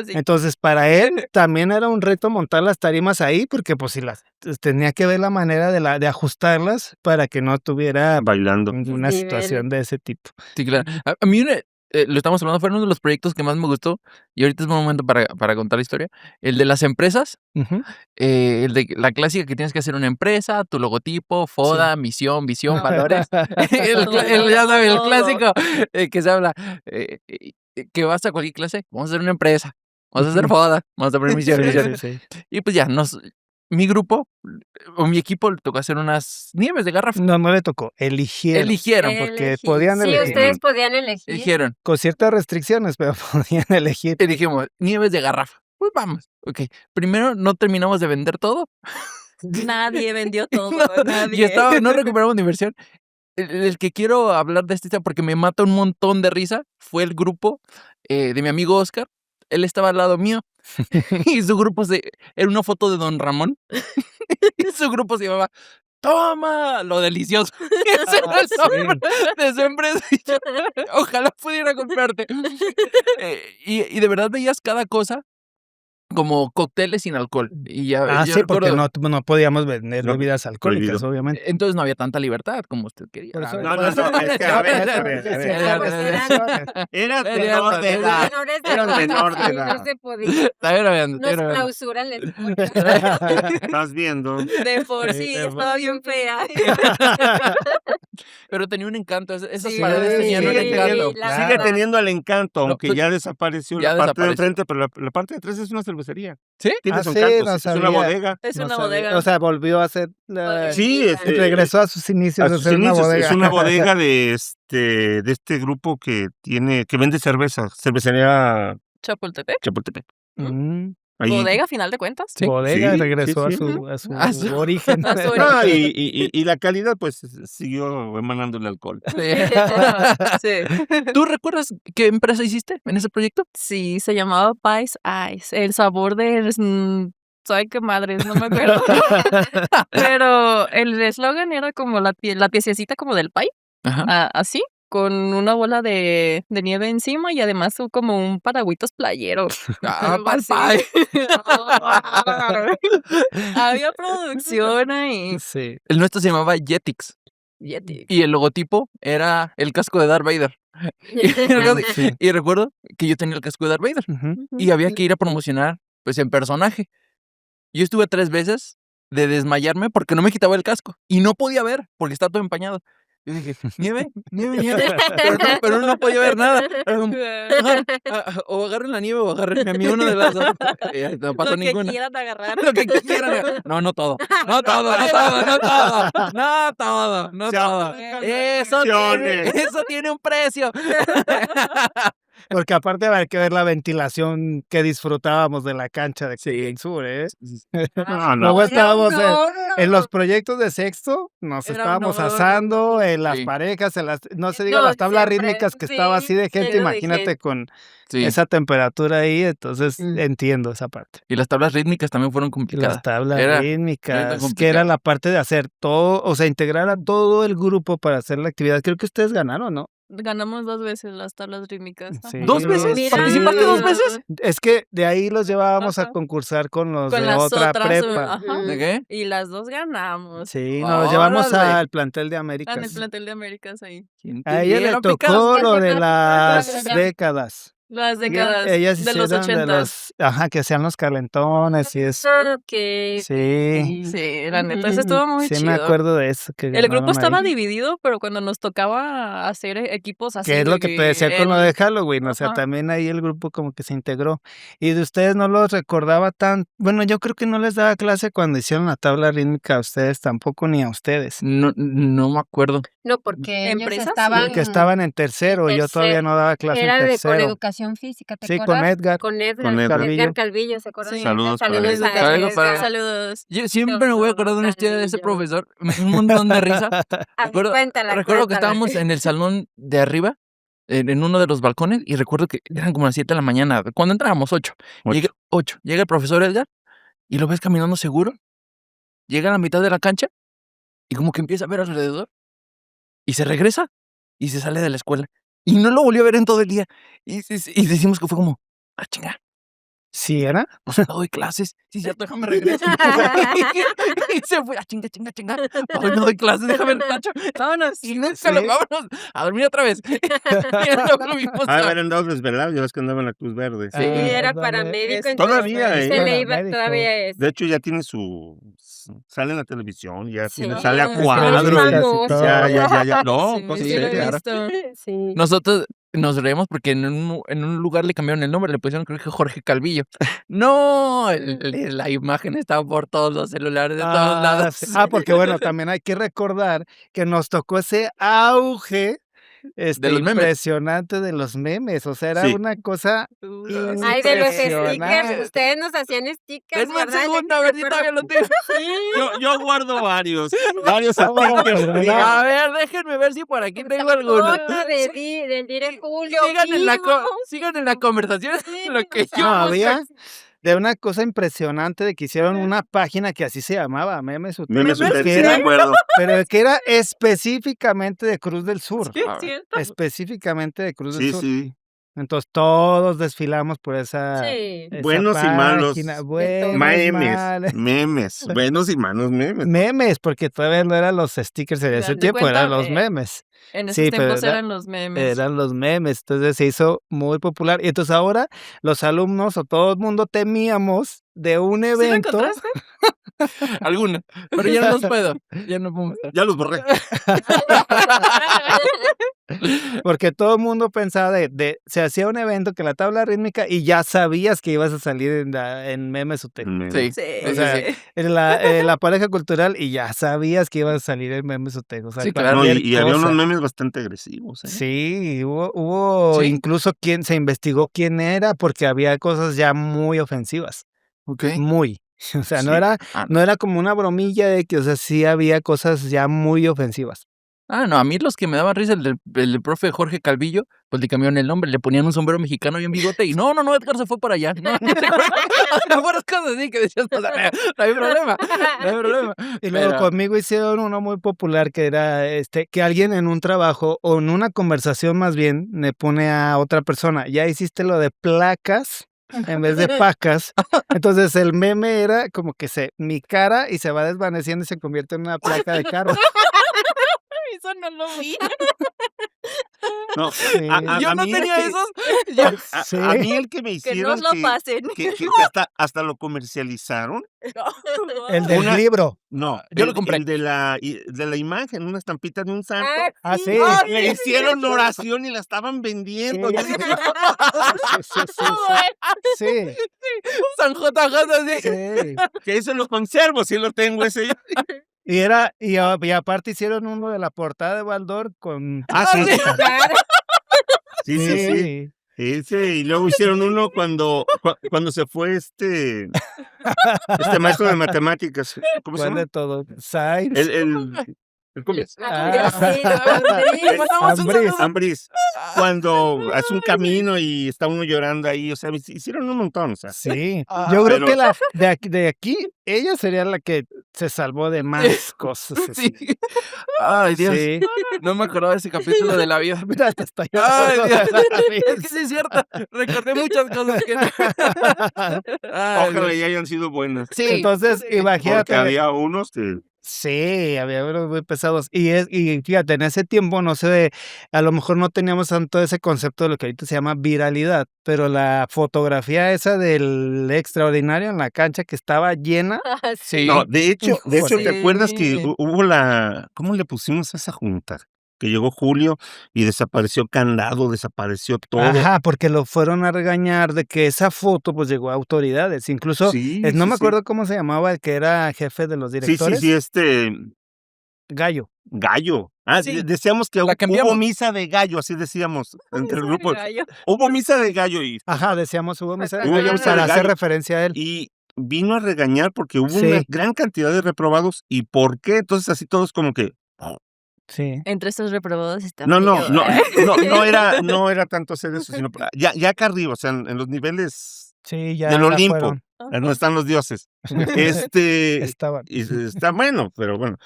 Sí. Entonces, para él también era un reto montar las tarimas ahí, porque pues si tenía que ver la manera de ajustarlas para que no tuviera Bailando. una Nivel. situación de ese tipo. Sí, claro. A mí, lo estamos hablando, fue uno de los proyectos que más me gustó. Y ahorita es buen momento para contar la historia. El de las empresas. Ujú. El de la clásica que tienes que hacer una empresa, tu logotipo, FODA, misión, visión, valores. Ya sabes, el Todo. clásico que se habla. Que vas a cualquier clase, vamos a hacer una empresa. Vamos a hacer Ujú. FODA, vamos a poner misión, Sí, visión. sí, sí. Y pues ya, mi grupo o mi equipo le tocó hacer unas nieves de garrafa. No le tocó. Eligieron. Eligieron, porque podían Sí, elegir. ustedes podían elegir. eligieron. Con ciertas restricciones, pero podían elegir. Y dijimos, nieves de garrafa. Pues vamos. Ok. Primero no terminamos de vender todo. Nadie vendió todo. No, Nadie. no recuperamos ni inversión. El que quiero hablar de esta historia porque me mata un montón de risa fue el grupo de mi amigo Oscar. Él estaba al lado mío y su grupo era una foto de Don Ramón y su grupo se llamaba ¡Toma! Lo delicioso. Ese era el nombre de su empresa. Y yo, ojalá pudiera comprarte. Y de verdad veías cada cosa como cócteles sin alcohol. Y ya, yo Sí, porque recuerdo- no podíamos vender No, bebidas alcohólicas, prohibido. obviamente. Entonces no había tanta libertad como usted quería. Por eso- No, es que, a ver, Eras menor de edad. Menores de Era edad, menor de sí, edad. No se podía. Nos Nos clausuran la escuela. Estás viendo. De por sí, de por- estaba bien fea. Pero tenía un encanto. Esas Sí, paredes tenían un sigue encanto. teniendo, la sigue verdad. teniendo el encanto, No, aunque pues, ya desapareció ya la parte de desapareció. enfrente, pero la parte de atrás es una cervecería. ¿Sí? Tiene su sí, encanto, no es una sabía. bodega. Es No una sabía. bodega. O sea, volvió a ser. Sí, regresó a sus inicios a de sus ser una inicios, bodega. es una bodega de este grupo que vende cervecería Chapultepec. Chapultepec. Mm, Ahí. Bodega, a final de cuentas. Sí, bodega sí, y regresó sí, sí. a su A su- origen. a su No, y la calidad pues siguió emanando el alcohol. Sí. ¿Tú recuerdas qué empresa hiciste en ese proyecto? Sí, se llamaba Pies Ice. El sabor de... ¿sabe qué madres? No me acuerdo. Pero el eslogan era como la piececita como del pie. Ajá. Así, con una bola de nieve encima y además como un paragüitos playero. Algo Pal así. pie. Había producción ahí. Sí. El nuestro se llamaba Jetix. Yeti. Y el logotipo era el casco de Darth Vader. Sí. Y recuerdo que yo tenía el casco de Darth Vader. Ujú. Y había que ir a promocionar, pues, en personaje. Yo estuve 3 veces de desmayarme porque no me quitaba el casco. Y no podía ver porque estaba todo empañado. Yo dije, nieve, nieve, nieve. Pero no podía ver nada. Era como, o agarren la nieve o agárrenme a mí, una de las dos. Y no pasó Lo que ninguna. quieran agarrar. Lo que quieran. No todo. No todo, no todo, no todo. No todo, no todo. Eso tiene un precio. Porque aparte hay que ver la ventilación que disfrutábamos de la cancha de Cruz Sur, ¿eh? No, Luego estábamos No, en los proyectos de sexto, nos Era estábamos un horror. asando en las Sí. parejas, no se diga No, las tablas siempre, rítmicas que sí, estaba así de gente, lleno de imagínate gente. con Sí. esa temperatura ahí, entonces Mm. entiendo esa parte. Y las tablas rítmicas también fueron Y complicadas. las tablas Era rítmicas, que complicado. era la parte de hacer todo, o sea, integrar a todo el grupo para hacer la actividad. Creo que ustedes ganaron, ¿no? Ganamos 2 veces las tablas rítmicas. Sí. ¿2 veces? Mira. ¿Participaste 2 veces? Es que de ahí los llevábamos a Ajá. concursar con los Con de las otra otras, prepa. ajá. ¿De qué? Y las 2 ganamos. Sí, nos los llevamos Órale. al plantel de En el Américas. plantel de Américas ahí. ¿Quién te A ella le viera tocó picado? lo de las décadas. Las décadas Ellas de los hicieron 80s. que hacían los calentones y eso. Que Sí, Sí, la neta, eso estuvo muy sí chido. me acuerdo de eso. Que El grupo ganaron estaba ahí. dividido, pero cuando nos tocaba hacer equipos así. Que es lo que te decía con lo de Halloween, o sea, Ajá. también ahí el grupo como que se integró. Y de ustedes no los recordaba tan, bueno, yo creo que no les daba clase cuando hicieron la tabla rítmica a ustedes tampoco, ni a ustedes. No me acuerdo. no, porque ellos Empresas, estaban. Porque estaban en tercero y yo todavía no daba clase Era en con tercero. educación física, ¿te Sí, acuerdas? con Edgar. Con Edgar, Con Edgar. Edgar Calvillo, ¿se acuerdan? Sí. Saludos para Saludos Edgar. a Saludos para- Edgar. Saludos. Yo siempre me voy a acordar de una historia de ese Calvillo. profesor. Me dio un montón de risa. Recuerdo, Cuéntala, recuerdo que cuéntala. estábamos en el salón de arriba, en uno de los balcones, y recuerdo que eran como las 7 de la mañana. Cuando entrábamos, 8. Llega el profesor Edgar y lo ves caminando seguro. Llega a la mitad de la cancha y como que empieza a ver alrededor y se regresa y se sale de la escuela. Y no lo volvió a ver en todo el día. Y decimos que fue como, chinga, ¿Sí era? pues no doy clases. Sí, cierto, déjame regresar. Y se fue, chinga. Hoy no doy clases, déjame el tacho. Vámonos. Y nunca lo vámonos a dormir otra vez. Y luego lo vimos Ah, a- eran dobles, ¿verdad? Ya ves que andaba en la Cruz Verde. Sí. Sí, Ah, era ándale. paramédico. entonces, Todavía, Se le iba, Paramédico. todavía es. De hecho, ya tiene sale en la televisión, ya Sí. sale a Ah, cuadros. sí, Ya. No, Sí, cosa sí, sí, lo he seria. claro. visto. Sí. Nosotros nos reíamos porque en un lugar le cambiaron el nombre, le pusieron creo que Jorge Calvillo. No, la imagen estaba por todos los celulares de todos lados. Sí. Porque bueno, también hay que recordar que nos tocó ese auge De los memes. impresionante de los memes. O sea, era Sí. una cosa Ay, de los stickers, impresionante. ustedes nos hacían stickers, Denme un ¿verdad? segundo, a ver si todavía lo tengo. Yo guardo varios stickers. A ver, déjenme ver si por aquí tengo alguno. Foto del Dire Julio. Sigan en la conversación lo que yo No, busco. había de una cosa impresionante de que hicieron una página que así se llamaba, Memes Uteros, Memes ¿Memes? Uteros, que sí me era, acuerdo. pero que era específicamente de Cruz del Sur. Sí, es cierto. Específicamente de Cruz del Sí, Sur. sí. Entonces todos desfilamos por esa Sí. Buenos y malos. página. Buenos, Memes, malos. memes, buenos y malos memes. Memes, porque todavía no eran los stickers en ese Haz de tiempo, eran cuenta, los memes. En esos Sí, pero tiempos eran los memes. eran los memes, entonces se hizo muy popular. Y entonces ahora los alumnos o todo el mundo temíamos de un ¿Sí lo evento. encontraste? Alguna, pero ya no los puedo. Ya no puedo mostrar. Ya los borré. Porque todo el mundo pensaba se hacía un evento que la tabla rítmica y ya sabías que ibas a salir en Memes Utec. Sí, Sí. O sea, sí. en la pareja cultural y ya sabías que ibas a salir en Memes Utec. O sea, Sí, claro. No, cualquier y había cosa. unos memes bastante agresivos. ¿eh? Sí, hubo ¿Sí? incluso quien se investigó quién era porque había cosas ya muy ofensivas. Ok. Muy. O sea, Sí. no era como una bromilla de que, o sea, sí había cosas ya muy ofensivas. No, a mí los que me daban risa, el del profe Jorge Calvillo, pues le cambiaron el nombre, le ponían un sombrero mexicano y un bigote y no, Edgar se fue para allá. No, puras cosas así que decías, o sea, no hay problema, no hay problema. Y luego Pero- conmigo hicieron uno muy popular que era que alguien en un trabajo o en una conversación más bien le pone a otra persona, ya hiciste lo de placas en vez de pacas. Entonces el meme era como que mi cara y se va desvaneciendo y se convierte en una placa de carro. Eso no lo vi. No, Sí. Yo a no mí tenía el que- esos. Sí. A mí el que me Que hicieron nos lo pasen. que hasta lo comercializaron. El del Una- libro. No, Yo lo compré. el de la imagen, una estampita de un santo. Ah, sí. Le hicieron oración y la estaban vendiendo. Sí. Yo dije, Sí. San JJ, sí. Sí. que eso lo conservo, sí lo tengo ese. Y aparte hicieron uno de la portada de Baldor con... Ah, sí. Claro. Sí. Ese, y luego hicieron uno cuando se fue este maestro de matemáticas. ¿Cómo se ¿Cuál llama? de todo? Science. El cumbia. Ah. Sí, Ambriz. Ambriz. Cuando hace un camino y está uno llorando ahí, o sea, hicieron un montón, o sea. Sí, yo creo pero- que de aquí, ella sería la que se salvó de más cosas. Sí. así. Ay, Dios. Sí. No me acordaba de ese capítulo de la vida. Mira, hasta estoy Ay, llorando Dios. de la risa. Es que sí es cierto. Recordé muchas cosas que... Ay, Ojalá Dios. y hayan sido buenas. Sí. Entonces, Porque imagínate. había unos que. Sí, había unos muy pesados. Y fíjate, en ese tiempo no sé, a lo mejor no teníamos tanto ese concepto de lo que ahorita se llama viralidad, pero la fotografía esa del extraordinario en la cancha que estaba llena. Sí. No, de hecho, Híjole. ¿te acuerdas que hubo ¿cómo le pusimos a esa junta? Que llegó Julio y desapareció candado, desapareció todo. Ajá, porque lo fueron a regañar de que esa foto pues llegó a autoridades. Incluso, Sí, no sí, me sí. acuerdo cómo se llamaba el que era jefe de los directores. Sí, Gallo. Gallo. Sí. Decíamos que La hubo cambiamos. misa de gallo, así decíamos entre el Ese grupo. gallo. Hubo misa de gallo Ajá, decíamos, hubo misa de Hubo gallo misa de para hacer gallo. referencia a él. y vino a regañar porque hubo Sí. una gran cantidad de reprobados. ¿Y por qué? Entonces así todos como que Sí. Entre estos reprobados está no yo. era tanto hacer eso, sino ya acá arriba, o sea, en los niveles Sí, ya del ya Olimpo, fueron. donde están los dioses. Estaban. Y está bueno, pero bueno,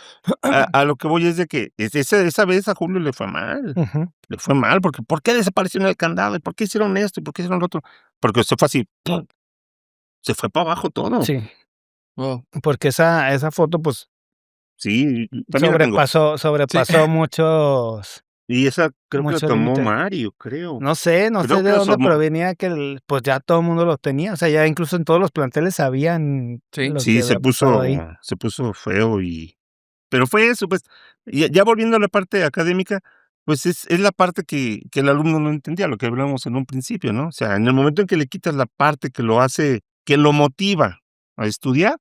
a lo que voy es de que esa vez a Julio le fue mal. Ujú. Le fue mal, porque ¿por qué desaparecieron el candado? ¿Y por qué hicieron esto? ¿Y por qué hicieron lo otro? Porque se fue así, ¡pum! Se fue para abajo todo. Sí, Wow. porque esa foto pues Sí, también la tengo. sobrepasó muchos, Y esa creo que la mucho tomó límite. Mario, creo. no sé Creo de que dónde somos- provenía que pues ya todo el mundo lo tenía, o sea, ya incluso en todos los planteles sabían Sí. lo Sí, que se había pasado puso, ahí. feo pero fue eso, pues. Ya volviendo a la parte académica, pues es la parte que el alumno no entendía, lo que hablábamos en un principio, ¿no? O sea, en el momento en que le quitas la parte que lo hace, que lo motiva a estudiar,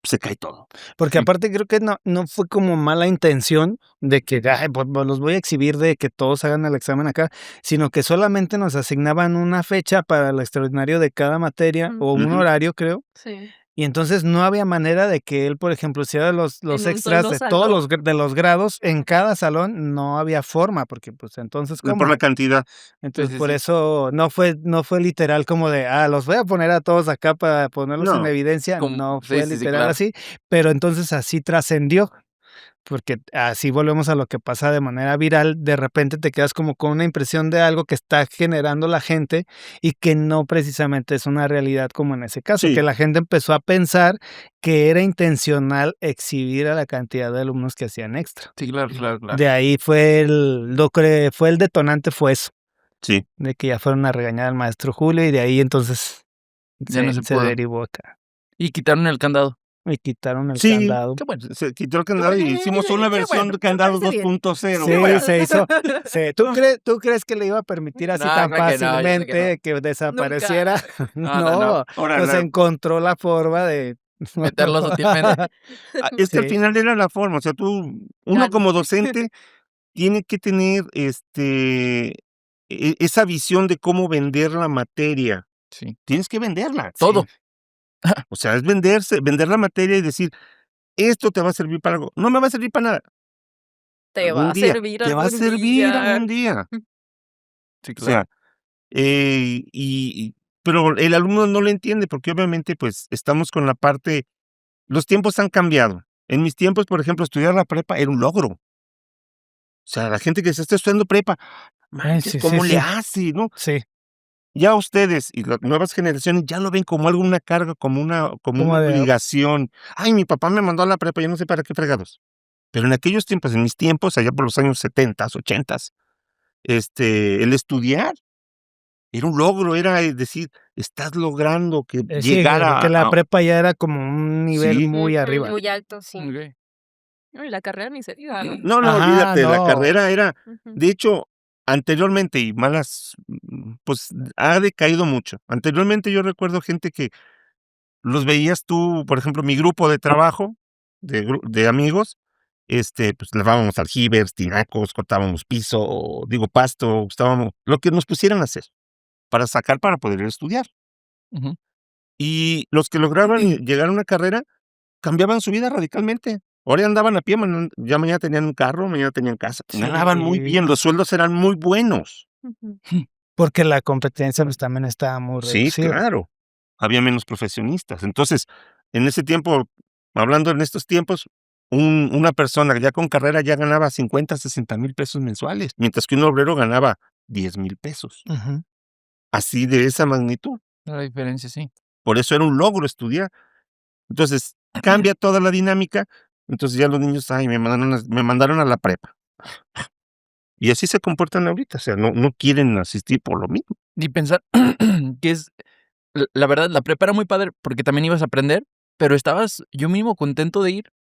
se cae todo. Porque Sí. aparte creo que no fue como mala intención de que, ay, pues los voy a exhibir de que todos hagan el examen acá, sino que solamente nos asignaban una fecha para el extraordinario de cada materia o un Ujú. horario, creo. Sí. Y entonces no había manera de que él, por ejemplo, hiciera los En un extras solo de todos salón. de los grados en cada salón, no había forma, porque pues entonces, Por ¿cómo? la cantidad. Entonces, sí, por sí. eso no fue literal como de, los voy a poner a todos acá para ponerlos en No. evidencia, Como no sí, fue sí, sí, literal claro. así, pero entonces así trascendió. Porque así volvemos a lo que pasa de manera viral, de repente te quedas como con una impresión de algo que está generando la gente y que no precisamente es una realidad como en ese caso, Sí. que la gente empezó a pensar que era intencional exhibir a la cantidad de alumnos que hacían extra. Sí, claro, claro, claro. De ahí fue fue el detonante fue eso, Sí. de que ya fueron a regañar al maestro Julio y de ahí entonces Ya no se se pudo. derivó acá. Y quitaron el candado. Y quitaron el Sí. candado. Qué bueno. Se quitó el candado y hicimos una Qué versión bueno, de candado me parece bien. 2.0. Sí, bueno. se hizo. ¿Tú crees que le iba a permitir así No, tan creo que no, yo sé que fácilmente que desapareciera? No, No, Ahora, pues encontró la forma de meterlo sutilmente. es que al Sí. final era la forma, o sea, uno Ya. como docente tiene que tener, esa visión de cómo vender la materia. Sí. Tienes que venderla. Todo. O sea, es vender la materia y decir, esto te va a servir para algo. No me va a servir para nada. Te va Algún a día. servir Te va a algún servir día. algún día. Sí, O claro. sea, pero el alumno no lo entiende porque obviamente, pues, estamos con la parte los tiempos han cambiado. En mis tiempos, por ejemplo, estudiar la prepa era un logro. O sea, la gente que se está estudiando prepa, manches, sí, ¿cómo le sí. hace, no? Sí, Ya ustedes y las nuevas generaciones ya lo ven como algo, una carga, como una como de obligación. Ay, mi papá me mandó a la prepa, yo no sé para qué fregados. Pero en aquellos tiempos, en mis tiempos, allá por los años 70s, 80s, el estudiar era un logro, era, decir, estás logrando que sí, llegar que la a prepa ya era como un nivel sí. muy Ujú, arriba. muy alto, sí. Ok. No, y la carrera ni se diga, ¿no? No, Ajá, olvídate, la no. carrera era Ujú. de hecho, anteriormente y pues, ha decaído mucho. Anteriormente, yo recuerdo gente que los veías tú, por ejemplo, mi grupo de trabajo, de amigos, pues, lavábamos aljibes, tinacos, cortábamos piso, o digo, pasto, estábamos lo que nos pusieran a hacer, para poder estudiar. Ujú. Y los que lograban llegar a una carrera, cambiaban su vida radicalmente. Ahora ya andaban a pie, ya mañana tenían un carro, mañana tenían casa. Ganaban muy Sí, bien, los sueldos eran muy buenos. Ujú. porque la competencia pues también estaba muy Sí, reducida. claro. Había menos profesionistas. Entonces, en ese tiempo, hablando en estos tiempos, una persona ya con carrera ya ganaba 50, 60,000 pesos mensuales, mientras que un obrero ganaba 10,000 pesos. Ujú. Así de esa magnitud. La diferencia, sí. Por eso era un logro estudiar. Entonces, cambia toda la dinámica. Entonces ya los niños, ay, me mandaron a la prepa. Y así se comportan ahorita, o sea, no quieren asistir por lo mismo. Y pensar que es la verdad, la prepa era muy padre porque también ibas a aprender, pero estabas yo mismo contento de ir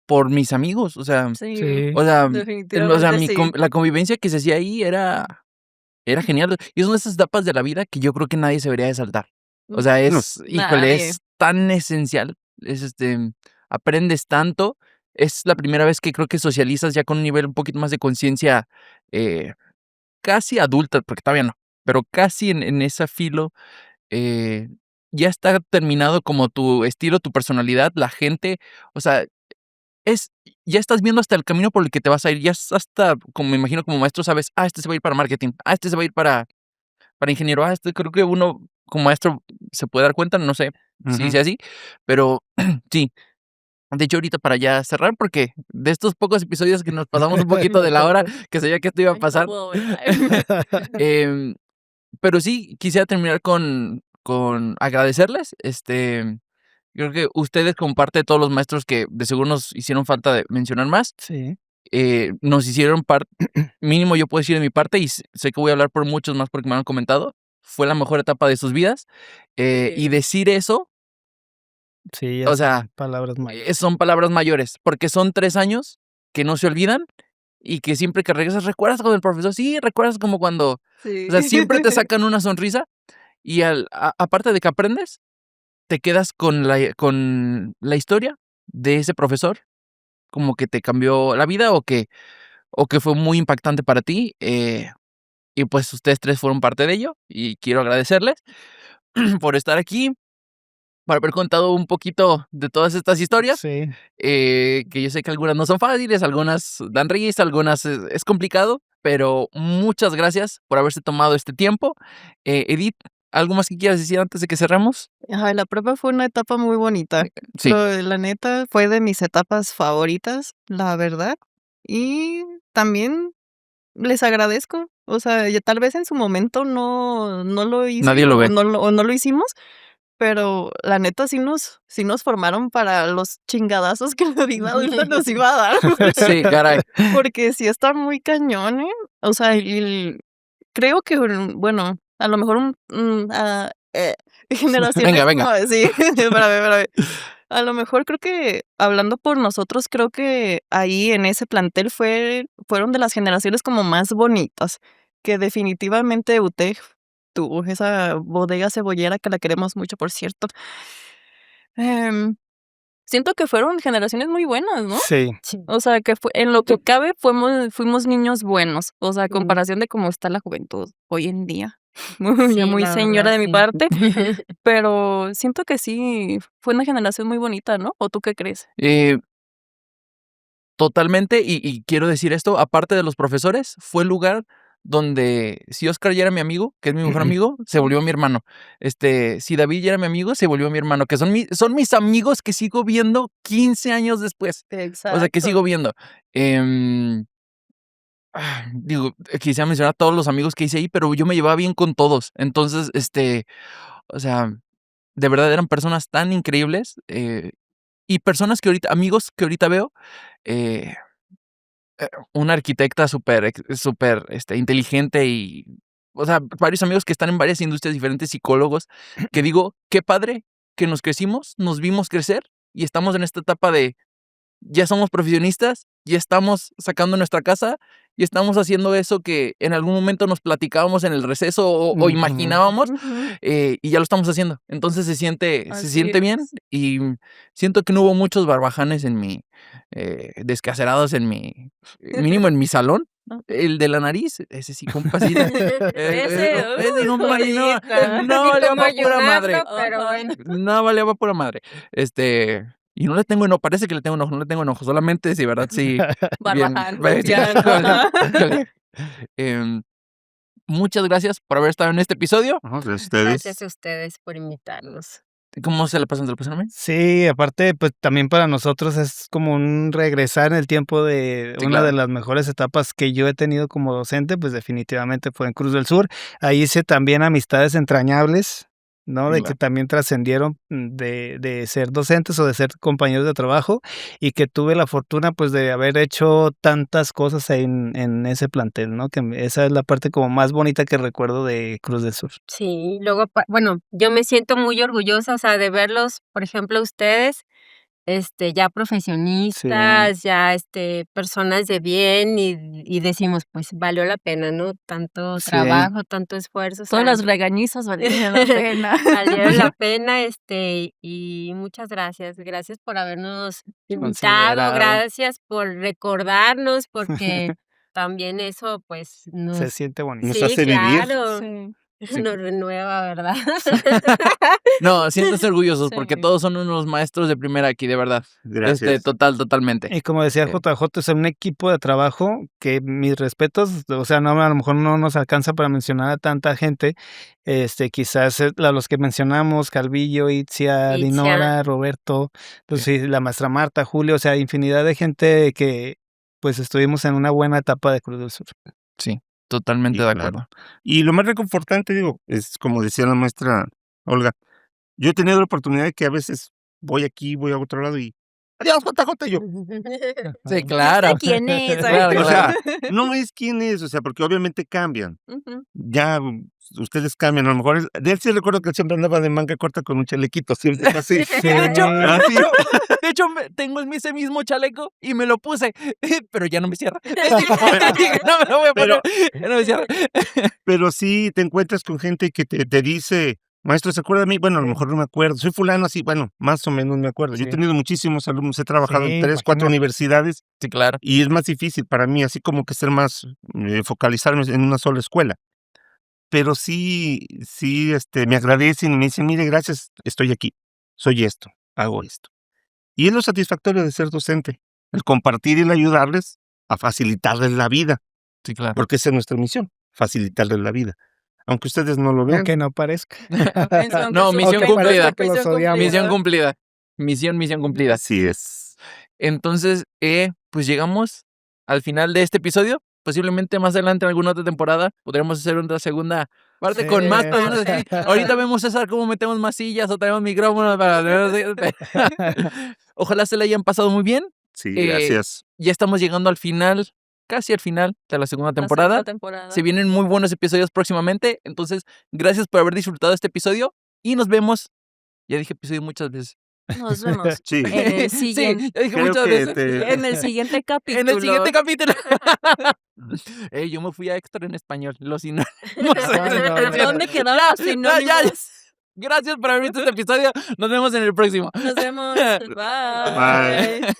por mis amigos, o sea, Sí, Sí. definitivamente sí. la convivencia que se hacía ahí era genial. Y son esas etapas de la vida que yo creo que nadie se debería de saltar. O sea, No. híjole, Nadie. es tan esencial, aprendes tanto, es la primera vez que creo que socializas ya con un nivel un poquito más de conciencia, casi adulta, porque todavía no, pero casi en ese filo, eh, ya está terminado como tu estilo, tu personalidad, la gente, o sea, es ya estás viendo hasta el camino por el que te vas a ir, ya es hasta, como me imagino como maestro, sabes, este se va a ir para marketing, este se va a ir para ingeniero, creo que uno como maestro se puede dar cuenta, no sé si Ujú. sea así, pero sí. De hecho, ahorita para ya cerrar, porque de estos pocos episodios que nos pasamos un poquito de la hora, que sabía que esto iba a Ay, no pasar, puedo ver. em, pero sí, quisiera terminar con agradecerles, creo que ustedes, como parte de todos los maestros que de seguro nos hicieron falta de mencionar más, Sí. nos hicieron mínimo yo puedo decir de mi parte, y sé que voy a hablar por muchos más porque me han comentado, fue la mejor etapa de sus vidas, y Sí. decir eso, Sí, ya o son sea, palabras mayores. son palabras mayores, porque son 3 años que no se olvidan y que siempre que regresas, ¿recuerdas con el profesor? Sí, ¿recuerdas como cuando? Sí. O sea, siempre te sacan una sonrisa y aparte de que aprendes, te quedas con la historia de ese profesor, como que te cambió la vida o que fue muy impactante para ti. Y pues ustedes 3 fueron parte de ello y quiero agradecerles por estar aquí, por haber contado un poquito de todas estas historias, Sí. que yo sé que algunas no son fáciles, algunas dan risa, algunas es complicado, pero muchas gracias por haberse tomado este tiempo. Edith, ¿algo más que quieras decir antes de que cerremos? Ay, la prepa fue una etapa muy bonita. Sí. La neta fue de mis etapas favoritas, la verdad. Y también les agradezco. O sea, tal vez en su momento no lo hice. Nadie lo ve. O no lo hicimos, pero la neta sí nos formaron para los chingadazos que la vida adulta nos iba a dar. Sí, caray. Porque sí está muy cañón, ¿eh? O sea, creo que, bueno, a lo mejor generaciones Venga. como sí, espérame. A lo mejor creo que, hablando por nosotros, creo que ahí en ese plantel fueron de las generaciones como más bonitas, que definitivamente UTEG tuvo esa bodega cebollera que la queremos mucho, por cierto. Siento que fueron generaciones muy buenas, ¿no? Sí. O sea, que en lo que cabe fuimos niños buenos. O sea, a comparación de cómo está la juventud hoy en día. Sí, Ya muy la señora verdad, de mi sí. parte, pero siento que sí fue una generación muy bonita, ¿no? ¿O tú qué crees? Totalmente, y quiero decir esto, aparte de los profesores, fue el lugar donde si Oscar ya era mi amigo, que es mi mejor amigo, se volvió mi hermano. Si David ya era mi amigo, se volvió mi hermano, que son mis amigos que sigo viendo 15 años después. Exacto. O sea, que sigo viendo. Digo, quisiera mencionar a todos los amigos que hice ahí, pero yo me llevaba bien con todos. Entonces, o sea, de verdad eran personas tan increíbles, y personas amigos que ahorita veo, eh, una arquitecta súper inteligente y, o sea, varios amigos que están en varias industrias diferentes, psicólogos, que digo, qué padre que nos crecimos, nos vimos crecer y estamos en esta etapa de ya somos profesionistas, ya estamos sacando nuestra casa y estamos haciendo eso que en algún momento nos platicábamos en el receso o imaginábamos, y ya lo estamos haciendo. Entonces se siente Así bien es. y siento que no hubo muchos barbajanes en mi, descacerados en mi, mínimo en mi salón. Ajá. El de la nariz, ese sí, compasita. Ese, No valía Como para pura madre. ayudando, pero bueno. No valía para pura madre. Y no le tengo enojo, parece que le tengo enojo, no le tengo enojo, solamente si verdad sí. Barbaján, bien, confianza. híjole. Muchas gracias por haber estado en este episodio. Ajá, de ustedes. Gracias a ustedes por invitarnos. ¿Cómo se la pasan? ¿Se la pasaron bien? Sí, aparte, pues también para nosotros es como un regresar en el tiempo de Sí, una claro. de las mejores etapas que yo he tenido como docente, pues definitivamente fue en Cruz del Sur. Ahí hice también amistades entrañables, ¿no? De que Claro. también trascendieron de ser docentes o de ser compañeros de trabajo y que tuve la fortuna pues de haber hecho tantas cosas en ese plantel, ¿no? Que esa es la parte como más bonita que recuerdo de Cruz del Sur. Sí, luego, bueno, yo me siento muy orgullosa, o sea, de verlos, por ejemplo, ustedes, ya profesionistas, ya, personas de bien y decimos, pues, valió la pena, ¿no? Tanto Sí. trabajo, tanto esfuerzo, o Todas sea, las regañizas valieron la pena. valieron la pena, y muchas gracias. Gracias por habernos invitado, Considerado. gracias por recordarnos, porque también eso, pues, Se siente bonito. Nos sí, hace vivir. claro, Sí. Sí. nos renueva, ¿verdad? No, siéntanse orgullosos Sí. porque todos son unos maestros de primera aquí, de verdad. Gracias. Totalmente. Y como decía Eh. JJ, es un equipo de trabajo que mis respetos, o sea, no, a lo mejor no nos alcanza para mencionar a tanta gente, quizás a los que mencionamos, Calvillo, Itzia, Dinora, Roberto, pues sí, la maestra Marta, Julio, o sea, infinidad de gente que pues estuvimos en una buena etapa de Cruz del Sur. Sí, totalmente Sí, de claro. acuerdo. Y lo más reconfortante, digo, es como decía la maestra Olga, yo he tenido la oportunidad de que a veces voy aquí, voy a otro lado y adiós, JJ, y yo. Sí, claro. ¿Quién es? Claro, O sea, claro. no es quién es, o sea, porque obviamente cambian. Ujú. Ya ustedes cambian. A lo mejor de él sí recuerdo que él siempre andaba de manga corta con un chalequito, siempre así. De hecho, Así. de hecho, tengo ese mismo chaleco y me lo puse, pero ya no me cierra. Dije, no me lo voy a poner, ya no me cierra. Pero sí te encuentras con gente que te dice, maestro, ¿se acuerda de mí? Bueno, a lo mejor no me acuerdo. Soy fulano, así, bueno, más o menos me acuerdo. Yo he Sí. tenido muchísimos alumnos, he trabajado Sí, en 3, 4 imagínate. universidades Sí, claro. y es más difícil para mí, así como que ser más, focalizarme en una sola escuela. Pero sí, me agradecen y me dicen, mire, gracias, estoy aquí, soy esto, hago esto. Y es lo satisfactorio de ser docente, el compartir y el ayudarles a facilitarles la vida, Sí, claro. porque esa es nuestra misión, facilitarles la vida. Aunque ustedes no lo vean. Aunque no parezca. No, misión Aunque parezca cumplida. que los odiamos. Misión cumplida. Misión cumplida. Así es. Entonces, pues llegamos al final de este episodio. Posiblemente más adelante en alguna otra temporada podremos hacer una segunda parte con más personas aquí. Ahorita vemos, César, cómo metemos más sillas o tenemos micrófonos para... Ojalá se le hayan pasado muy bien. Sí, gracias. Ya estamos llegando al final, casi al final de la segunda temporada. Se vienen muy buenos episodios próximamente. Entonces, gracias por haber disfrutado este episodio y nos vemos. Ya dije episodio muchas veces. Nos vemos Sí. en el siguiente, Sí, ya dije Creo muchas que veces. en el siguiente capítulo. En el siguiente capítulo. Yo me fui a extra en español. Los sinónimos. No. ¿Dónde quedaron los Ya. sinónimos? Gracias por haber visto este episodio. Nos vemos en el próximo. Nos vemos. Bye. Bye.